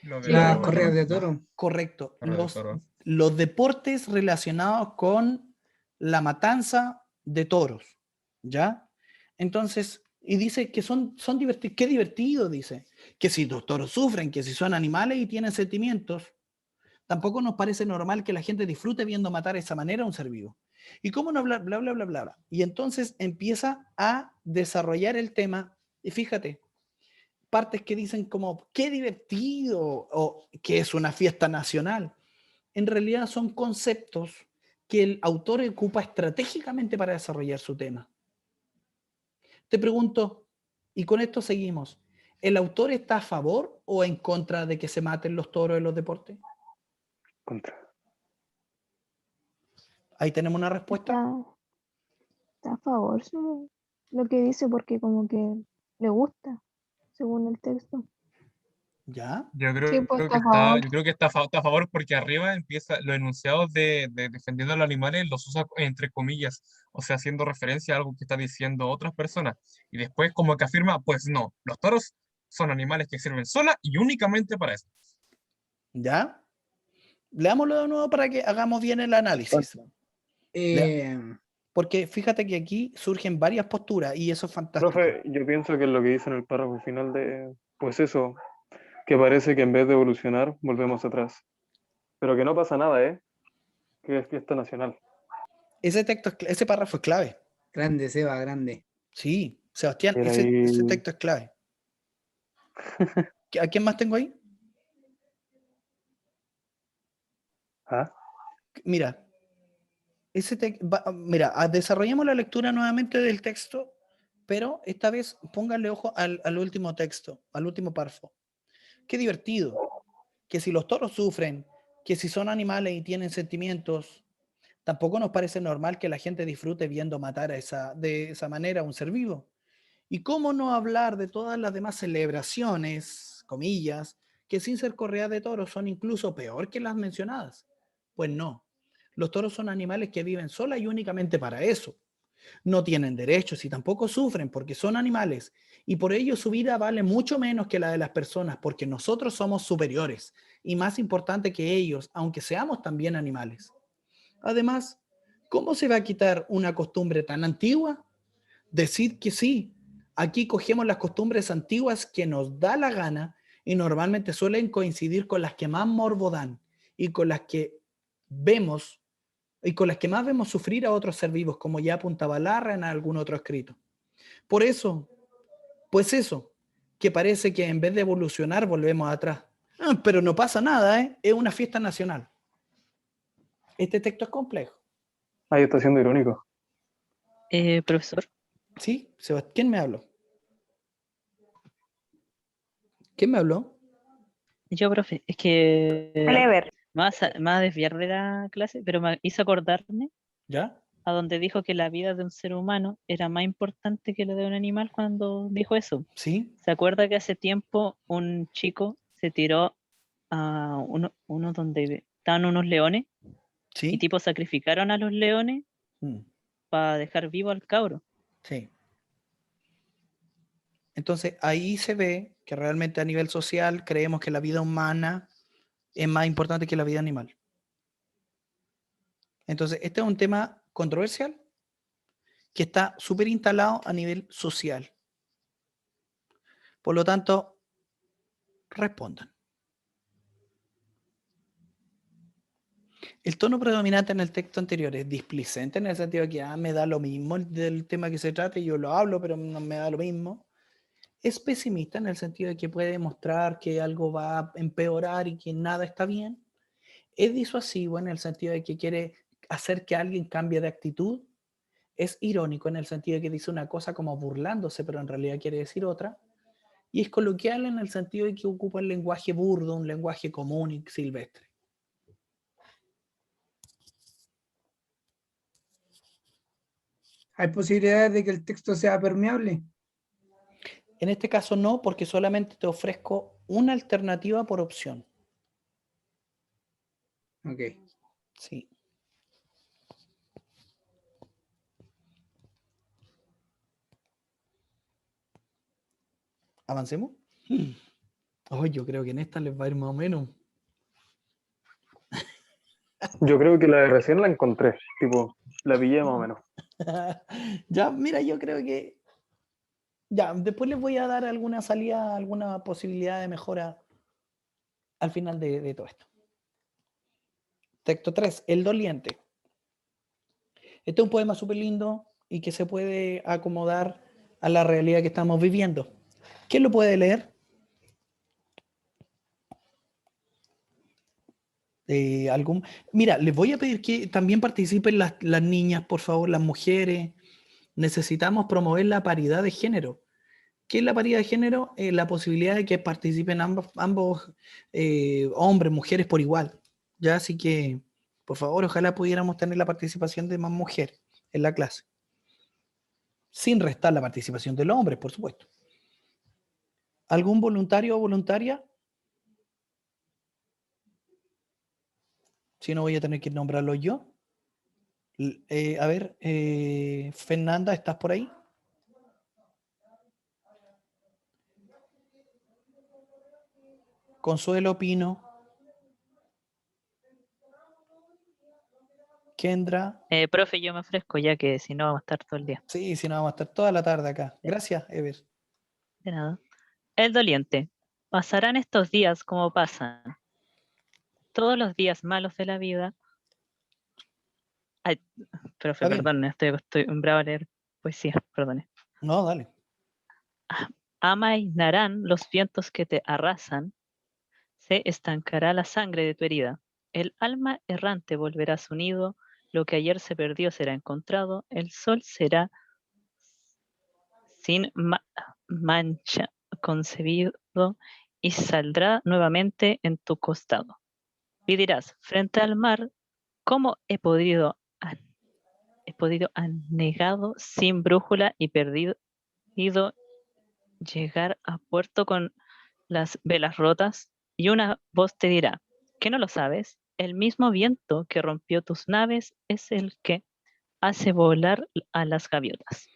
Lo de Las la- corridas de toro. Correcto. Correa de toros. Los deportes relacionados con la matanza de toros, ¿ya? Entonces, y dice que son divertidos, qué divertido, dice, que si los toros sufren, que si son animales y tienen sentimientos, tampoco nos parece normal que la gente disfrute viendo matar de esa manera a un ser vivo. ¿Y cómo no hablar? Bla, bla, bla, bla, bla. Y entonces empieza a desarrollar el tema, y fíjate, partes que dicen como, qué divertido, o que es una fiesta nacional. En realidad son conceptos que el autor ocupa estratégicamente para desarrollar su tema. Te pregunto, y con esto seguimos, ¿el autor está a favor o en contra de que se maten los toros en los deportes? Contra. Ahí tenemos una respuesta. Está a favor lo que dice porque como que le gusta, según el texto. ¿Ya? Yo Sí, creo pues que está a favor. yo creo que está a favor porque arriba empieza los enunciados de defendiendo a los animales, los usa entre comillas, o sea, haciendo referencia a algo que está diciendo otras personas. Y después como que afirma, pues no, los toros son animales que sirven sola y únicamente para eso. ¿Ya? Leámoslo de nuevo para que hagamos bien el análisis. Porque fíjate que aquí surgen varias posturas y eso es fantástico. Profe, yo pienso que lo que dice en el párrafo final pues eso, que parece que en vez de evolucionar, volvemos atrás. Pero que no pasa nada, ¿eh? Que es fiesta nacional. Ese párrafo es clave. Grande, Seba, grande. Sí, Sebastián, Era ese ahí- texto es clave. ¿A quién más tengo ahí? ¿Ah? Mira, Mira, desarrollemos la lectura nuevamente del texto, pero esta vez pónganle ojo al último texto, al último párrafo. Qué divertido, que si los toros sufren, que si son animales y tienen sentimientos, tampoco nos parece normal que la gente disfrute viendo matar de esa manera a un ser vivo. ¿Y cómo no hablar de todas las demás celebraciones, comillas, que sin ser correa de toros son incluso peor que las mencionadas? Pues no. Los toros son animales que viven sola y únicamente para eso. No tienen derechos y tampoco sufren porque son animales y por ello su vida vale mucho menos que la de las personas porque nosotros somos superiores y más importante que ellos, aunque seamos también animales. Además, ¿cómo se va a quitar una costumbre tan antigua? Decid que sí. Aquí cogemos las costumbres antiguas que nos da la gana y normalmente suelen coincidir con las que más morbo dan y con las que vemos y con las que más vemos sufrir a otros ser vivos, como ya apuntaba Larra en algún otro escrito. Por eso, pues eso, que parece que en vez de evolucionar volvemos atrás. Pero no pasa nada, ¿eh? Es una fiesta nacional. Este texto es complejo. Ahí está siendo irónico. Profesor, ¿Sí? ¿Quién me habló? ¿Quién me habló? yo, profe, es que Clever. me va a desviar de la clase, pero me hizo acordarme ¿Ya? a donde dijo que la vida de un ser humano era más importante que la de un animal cuando dijo eso. ¿Sí? ¿Se acuerda que hace tiempo un chico se tiró a uno donde estaban unos leones y ¿Sí? tipo sacrificaron a los leones Mm, para dejar vivo al cabro? sí. Entonces ahí se ve que realmente a nivel social creemos que la vida humana es más importante que la vida animal. Entonces, este es un tema controversial que está súper instalado a nivel social. Por lo tanto, respondan. El tono predominante en el texto anterior es displicente en el sentido de que me da lo mismo del tema que se trate, yo lo hablo, pero no me da lo mismo. Es pesimista en el sentido de que puede mostrar que algo va a empeorar y que nada está bien. Es disuasivo en el sentido de que quiere hacer que alguien cambie de actitud. Es irónico en el sentido de que dice una cosa como burlándose, pero en realidad quiere decir otra. Y es coloquial en el sentido de que ocupa el lenguaje burdo, un lenguaje común y silvestre. ¿Hay posibilidades de que el texto sea permeable? En este caso no, porque solamente te ofrezco una alternativa por opción. Ok. Sí. ¿Avancemos? Oh, yo creo que en esta les va a ir más o menos. Yo creo que la de recién la encontré, tipo, la pillé más o menos. Ya, mira, yo creo que ya, después les voy a dar alguna salida, alguna posibilidad de mejora al final de todo esto. Texto 3, El doliente. Este es un poema súper lindo y que se puede acomodar a la realidad que estamos viviendo. ¿Quién lo puede leer? Mira, les voy a pedir que también participen las niñas, por favor, las mujeres. Necesitamos promover la paridad de género. ¿Qué es la paridad de género? La posibilidad de que participen ambos hombres, mujeres por igual. Ya, así que, por favor, ojalá pudiéramos tener la participación de más mujeres en la clase. Sin restar la participación de los hombres, por supuesto. ¿Algún voluntario o voluntaria? Si no, voy a tener que nombrarlo yo. A ver, Fernanda, ¿estás por ahí? Consuelo Pino. Kendra. Profe, yo me ofrezco ya que si no vamos a estar todo el día. Sí, si no, vamos a estar toda la tarde acá. Gracias, Ever. De nada. El doliente. Pasarán estos días como pasan. Todos los días malos de la vida. Ay, profe, Está bien. perdón, estoy acostumbrado a leer poesía, perdone. No, dale. Amainarán los vientos que te arrasan, se estancará la sangre de tu herida. El alma errante volverá a su nido, Lo que ayer se perdió será encontrado, el sol será sin mancha concebido y saldrá nuevamente en tu costado. Y dirás, frente al mar, ¿cómo he podido anegado sin brújula y perdido llegar a puerto con las velas rotas? Y una voz te dirá, ¿qué no lo sabes? El mismo viento que rompió tus naves es el que hace volar a las gaviotas.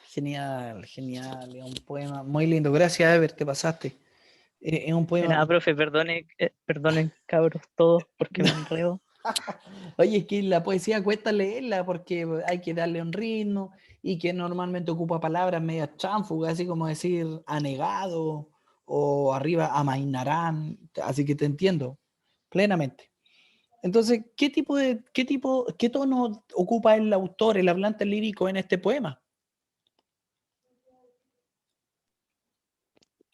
Genial, genial. Es un poema muy lindo. Gracias, Ever, te pasaste. Es un De poema. nada, profe, perdonen cabros todos porque me enredo. Oye, es que la poesía cuesta leerla porque hay que darle un ritmo y que normalmente ocupa palabras medias tránfugas, así como decir anegado o arriba amainarán. Así que te entiendo plenamente. Entonces, ¿qué tono ocupa el autor, el hablante lírico en este poema?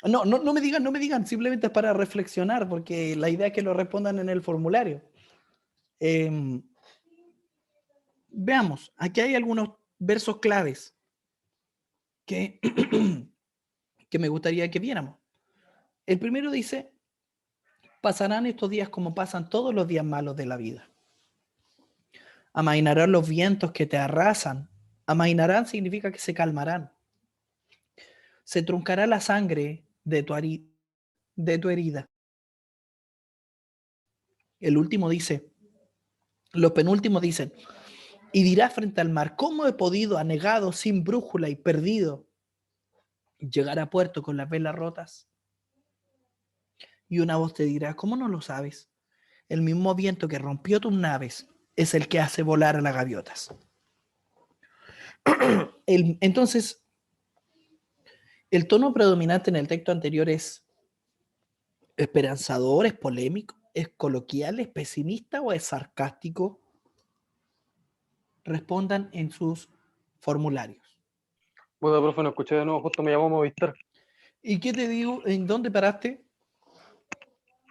No me digan, simplemente es para reflexionar, porque la idea es que lo respondan en el formulario. Veamos, aquí hay algunos versos claves que, que me gustaría que viéramos. El primero dice, pasarán estos días como pasan todos los días malos de la vida. Amainarán los vientos que te arrasan. Amainarán significa que se calmarán. Se truncará la sangre de tu herida. El último dice, los penúltimos dicen, y dirás frente al mar, ¿cómo he podido, anegado, sin brújula y perdido, llegar a puerto con las velas rotas? Y una voz te dirá, ¿cómo no lo sabes? El mismo viento que rompió tus naves es el que hace volar a las gaviotas. Entonces, el tono predominante en el texto anterior es esperanzador, es polémico, es coloquial, es pesimista o es sarcástico. Respondan en sus formularios. Bueno, profe, no escuché de nuevo, justo me llamó Movistar. ¿Y qué te digo? ¿En dónde paraste?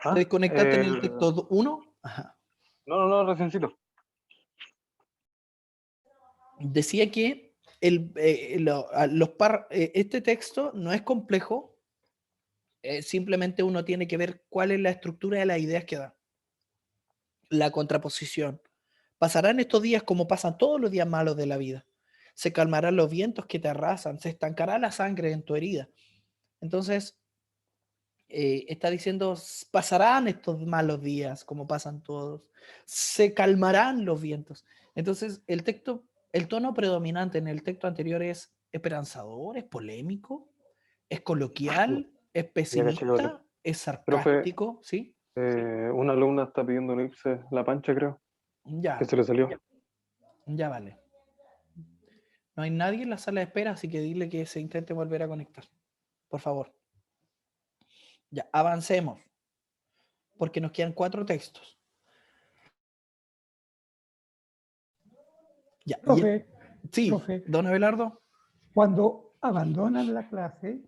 ¿Ah? ¿Te desconectaste en el texto 1? Ajá. No, reciencito. Decía que este texto no es complejo, simplemente uno tiene que ver cuál es la estructura de las ideas que da. La contraposición. Pasarán estos días como pasan todos los días malos de la vida. Se calmarán los vientos que te arrasan, se estancará la sangre en tu herida. Entonces, está diciendo, pasarán estos malos días como pasan todos. Se calmarán los vientos. Entonces, el tono predominante en el texto anterior es esperanzador, es polémico, es coloquial, es Ya caché, pesimista, es profe, sarcástico, ¿sí? una alumna está pidiendo unirse, la Pancha, creo, Ya, que se le salió. ya vale. No hay nadie en la sala de espera, así que dile que se intente volver a conectar. Por favor. Ya, avancemos. Porque nos quedan 4 textos. Ya. Profe, Sí, profe, don Abelardo. cuando abandonan la clase,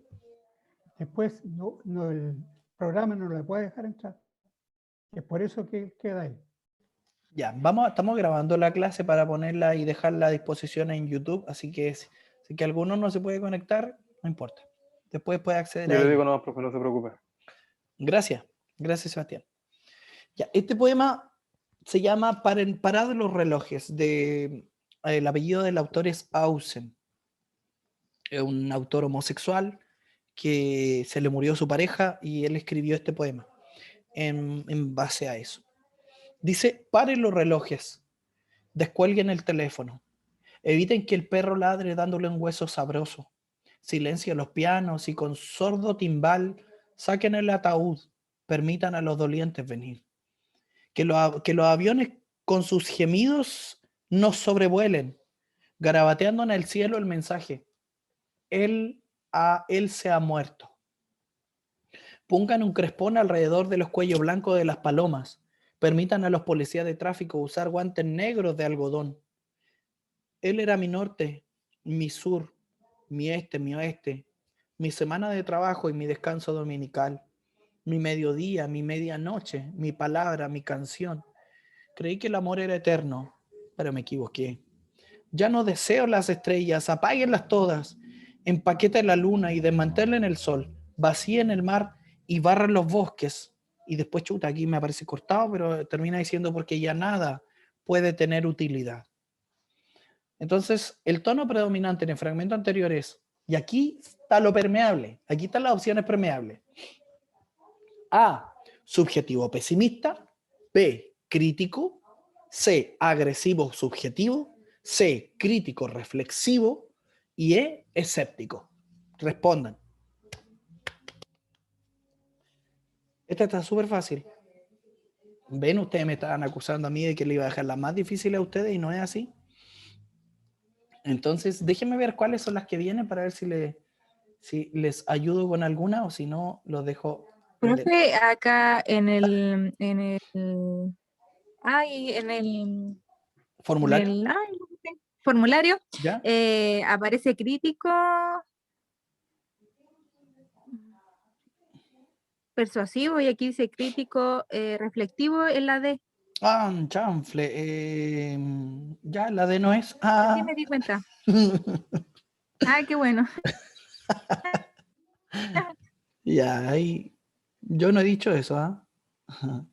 después el programa no le puede dejar entrar. Es por eso que queda ahí. Ya, estamos grabando la clase para ponerla y dejarla a disposición en YouTube, así que si que alguno no se puede conectar, no importa. Después puede acceder Yo a le ella. digo nomás, profe, no se preocupe. Gracias, Sebastián. Ya, este poema se llama Parad los relojes, el apellido del autor es Ausen. Es un autor homosexual que se le murió su pareja y él escribió este poema en base a eso. Dice, paren los relojes, descuelguen el teléfono, eviten que el perro ladre dándole un hueso sabroso, silencien los pianos y con sordo timbal saquen el ataúd, permitan a los dolientes venir. Que los aviones con sus gemidos nos sobrevuelen, garabateando en el cielo el mensaje, él se ha muerto. Pongan un crespón alrededor de los cuellos blancos de las palomas. Permitan a los policías de tráfico usar guantes negros de algodón. Él era mi norte, mi sur, mi este, mi oeste, mi semana de trabajo y mi descanso dominical, mi mediodía, mi medianoche, mi palabra, mi canción. Creí que el amor era eterno, pero me equivoqué. Ya no deseo las estrellas, apáguenlas todas, empaqueten la luna y desmantelen el sol, vacíen el mar y barran los bosques. Y después, chuta, aquí me aparece cortado, pero termina diciendo porque ya nada puede tener utilidad. Entonces, el tono predominante en el fragmento anterior es, y aquí está lo permeable, aquí están las opciones permeables. A, subjetivo pesimista. B, crítico. C, agresivo subjetivo. C, crítico reflexivo. Y E, escéptico. Respondan. Esta está súper fácil. ¿Ven? Ustedes me estaban acusando a mí de que le iba a dejar la más difícil a ustedes y no es así. Entonces, déjenme ver cuáles son las que vienen para ver si les ayudo con alguna o si no, los dejo. Profe, acá en el Formulario. formulario ¿Ya? aparece crítico, persuasivo, y aquí dice crítico reflectivo en la D. Ah, chanfle. Ya, la D no es. Sí Ah. me di cuenta. Ah, qué bueno. Ya, ahí. Yo no he dicho eso, ¿ah? Ajá.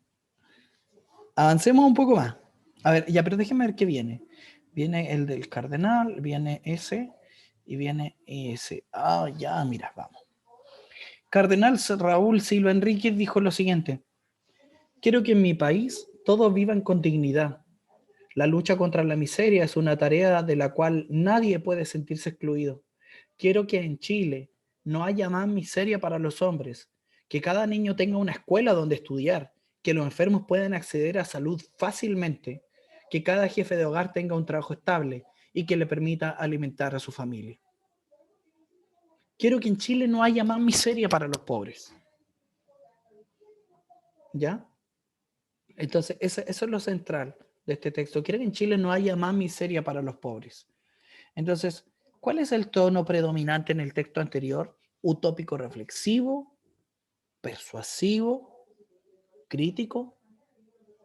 Avancemos un poco más. A ver, ya, pero déjenme ver qué viene. Viene el del cardenal, viene ese y viene ese. Ah, ya, mira, vamos. Cardenal Raúl Silva Enríquez dijo lo siguiente: quiero que en mi país todos vivan con dignidad. La lucha contra la miseria es una tarea de la cual nadie puede sentirse excluido. Quiero que en Chile no haya más miseria para los hombres, que cada niño tenga una escuela donde estudiar, que los enfermos puedan acceder a salud fácilmente, que cada jefe de hogar tenga un trabajo estable y que le permita alimentar a su familia. Quiero que en Chile no haya más miseria para los pobres. ¿Ya? Entonces, eso es lo central de este texto. Quiero que en Chile no haya más miseria para los pobres. Entonces, ¿cuál es el tono predominante en el texto anterior? Utópico reflexivo, persuasivo, crítico,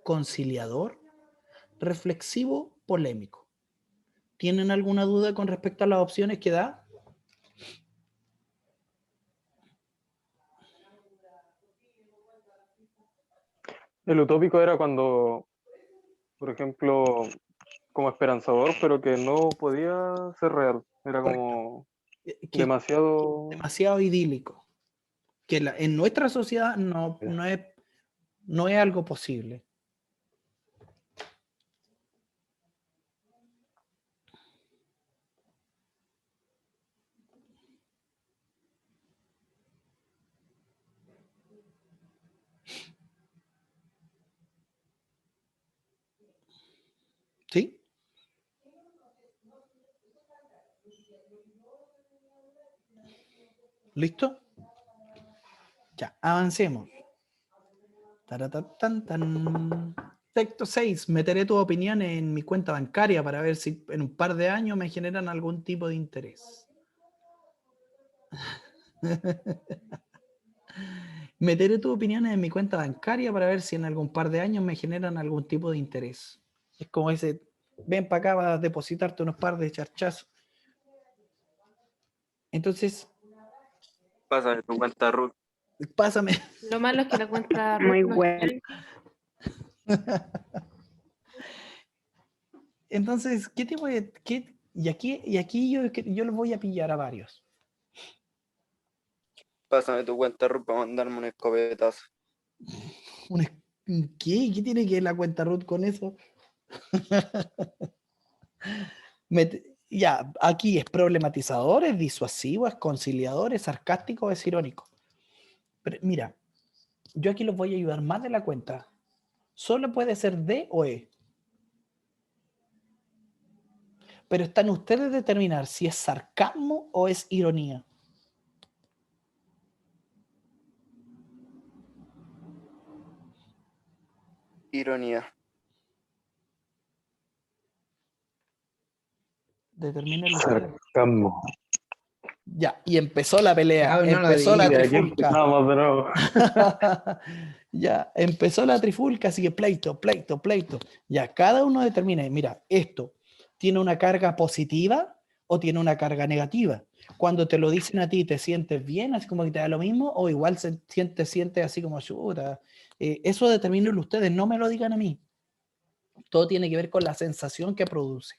conciliador, reflexivo, polémico. ¿Tienen alguna duda con respecto a las opciones que da? El utópico era cuando, por ejemplo, como esperanzador, pero que no podía ser real. Era como Que demasiado idílico. Que en nuestra sociedad no es algo posible. ¿Sí? ¿Listo? Ya, avancemos. Taratatan. Texto 6. Meteré tu opinión en mi cuenta bancaria para ver si en un par de años me generan algún tipo de interés. Meteré tus opiniones en mi cuenta bancaria para ver si en algún par de años me generan algún tipo de interés. Es como ese, ven para acá para depositarte unos par de charchazos. Entonces, Pásame tu cuenta, Ruth. pásame. Lo malo es que la cuenta Muy Ruth no bueno. está. Entonces, ¿qué tipo de...? Y aquí yo les voy a pillar a varios. Pásame tu cuenta, Ruth, para mandarme un escopetazo. ¿Un es- ¿Qué? ¿Qué tiene que ver la cuenta Ruth con eso? Ya, aquí es problematizador, es disuasivo, es conciliador, es sarcástico, es irónico. Pero mira, yo aquí los voy a ayudar más de la cuenta. Solo puede ser D o E. Pero están ustedes determinar si es sarcasmo o es ironía. Ironía. Determinen ustedes. sarcasmo. Ya, y empezó la pelea, Ya, no lo empezó la Y aquí trifulca. empezamos de nuevo. Ya, empezó la trifulca, así que pleito, pleito, pleito. Ya, cada uno determina, mira, esto tiene una carga positiva o tiene una carga negativa. Cuando te lo dicen a ti, ¿te sientes bien, así como que te da lo mismo? O igual te sientes así como chuta. Eso determínenlo ustedes, no me lo digan a mí. Todo tiene que ver con la sensación que produce.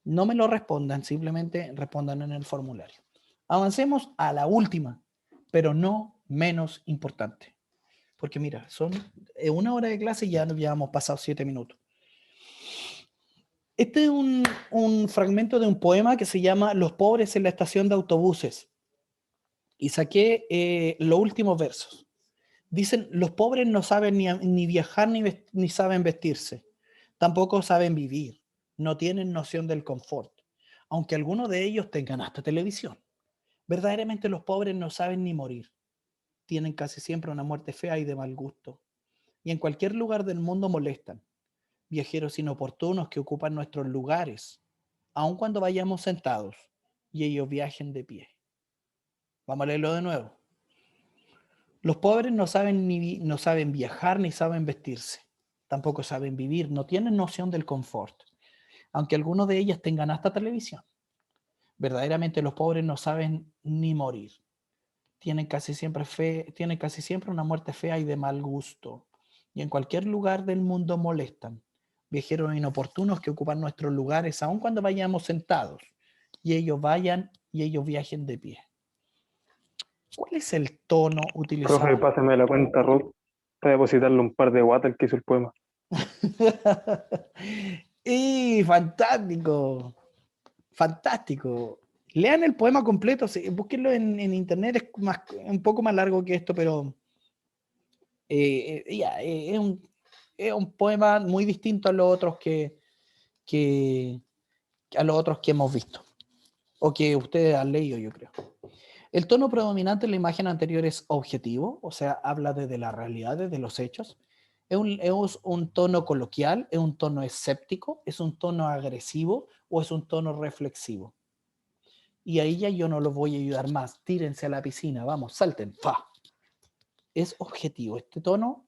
No me lo respondan, simplemente respondan en el formulario. Avancemos a la última, pero no menos importante. Porque mira, son 1 hora de clase y ya hemos pasado 7 minutos. Este es un fragmento de un poema que se llama Los pobres en la estación de autobuses. Y saqué los últimos versos. Dicen, los pobres no saben ni viajar ni saben vestirse. Tampoco saben vivir. No tienen noción del confort. Aunque algunos de ellos tengan hasta televisión. Verdaderamente los pobres no saben ni morir. Tienen casi siempre una muerte fea y de mal gusto. Y en cualquier lugar del mundo molestan. Viajeros inoportunos que ocupan nuestros lugares, aun cuando vayamos sentados y ellos viajen de pie. Vamos a leerlo de nuevo. Los pobres no saben viajar ni saben vestirse. Tampoco saben vivir, no tienen noción del confort. Aunque algunos de ellos tengan hasta televisión. Verdaderamente los pobres no saben ni morir. Tienen casi siempre una muerte fea y de mal gusto. Y en cualquier lugar del mundo molestan. Viajeros inoportunos que ocupan nuestros lugares, aun cuando vayamos sentados, y ellos viajen de pie. ¿Cuál es el tono utilizado? Profe, pásame la cuenta, Ruth, para depositarle un par de guatas al que hizo el poema. ¡Y fantástico! Fantástico. Lean el poema completo, sí, búsquenlo en internet, es un poco más largo que esto, pero es un poema muy distinto a los otros que hemos visto, o que ustedes han leído, yo creo. El tono predominante en la imagen anterior es objetivo, o sea, habla desde la realidad, desde los hechos. Es un tono coloquial, es un tono escéptico, es un tono agresivo o es un tono reflexivo. Y ahí ya yo no los voy a ayudar más. Tírense a la piscina, vamos, salten. ¡Fa! Es objetivo. Este tono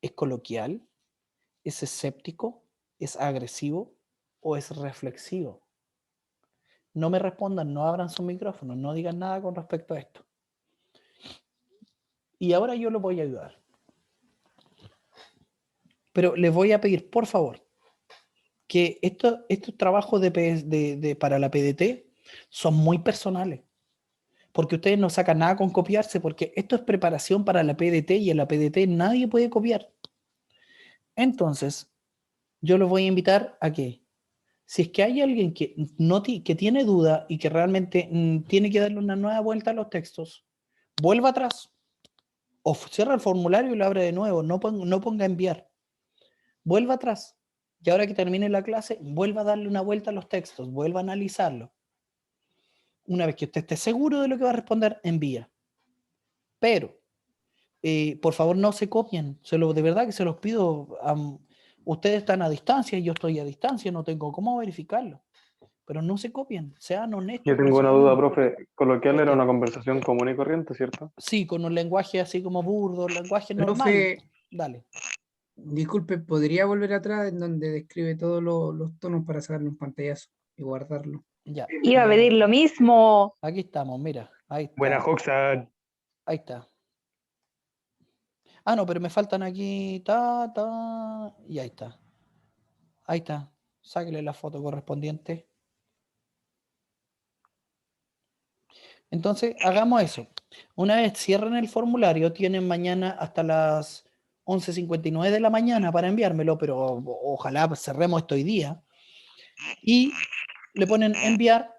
es coloquial, es escéptico, es agresivo o es reflexivo. No me respondan, no abran su micrófono, no digan nada con respecto a esto. Y ahora yo los voy a ayudar. Pero les voy a pedir, por favor, que estos trabajos para la PDT son muy personales. Porque ustedes no sacan nada con copiarse, porque esto es preparación para la PDT y en la PDT nadie puede copiar. Entonces, yo los voy a invitar a que, si es que hay alguien que tiene duda y que realmente tiene que darle una nueva vuelta a los textos, vuelva atrás o cierra el formulario y lo abre de nuevo, no ponga enviar. Vuelva atrás y ahora que termine la clase, vuelva a darle una vuelta a los textos, vuelva a analizarlo. Una vez que usted esté seguro de lo que va a responder, envía. Pero, por favor, no se copien. De verdad que se los pido. Ustedes están a distancia, yo estoy a distancia, no tengo cómo verificarlo. Pero no se copien, sean honestos. Yo tengo una duda, profe. Coloquial era una conversación común y corriente, ¿cierto? Sí, con un lenguaje así como burdo, lenguaje normal. Profe, Dale. disculpe, ¿podría volver atrás en donde describe todos los tonos para sacarle un pantallazo y guardarlo? Ya. Iba a pedir lo mismo. Aquí estamos, mira. Ahí está. Buena, Hoxan. Ahí está. Ah, no, pero me faltan aquí. Y ahí está. Ahí está. Sáquele la foto correspondiente. Entonces, hagamos eso. Una vez cierren el formulario, tienen mañana hasta las 11:59 de la mañana para enviármelo, pero ojalá cerremos esto hoy día. Y le ponen enviar.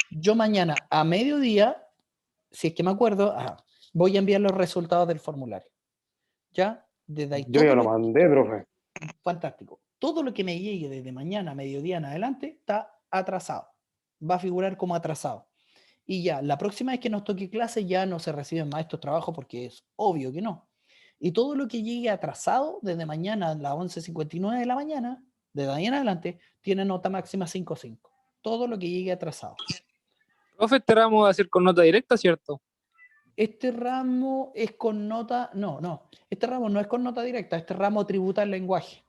Yo mañana a mediodía, si es que me acuerdo, voy a enviar los resultados del formulario. ¿Ya? Desde ahí, Yo ya lo mandé, profe. Fantástico. Todo lo que me llegue desde mañana a mediodía en adelante está atrasado. Va a figurar como atrasado. Y ya, la próxima vez que nos toque clase ya no se reciben más estos trabajos porque es obvio que no. Y todo lo que llegue atrasado desde mañana a las 11:59 de la mañana, desde ahí en adelante, tiene nota máxima 5.5. Todo lo que llegue atrasado. Profe, este ramo va a ser con nota directa, ¿cierto? Este ramo es con nota, no, este ramo no es con nota directa, este ramo tributa al lenguaje,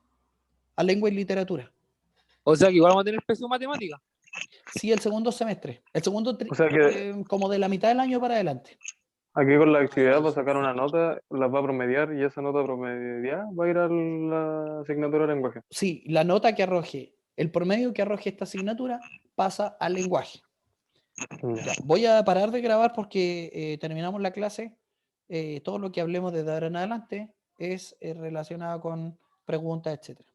a lengua y literatura. O sea que igual vamos a tener peso de matemática. Sí, el segundo semestre, el segundo, O sea que como de la mitad del año para adelante. aquí con la actividad va a sacar una nota, las va a promediar y esa nota promediada va a ir a la asignatura de lenguaje. Sí, la nota que arroje, el promedio que arroje esta asignatura pasa al lenguaje. Ya, voy a parar de grabar porque terminamos la clase. Todo lo que hablemos desde ahora en adelante es relacionado con preguntas, etcétera.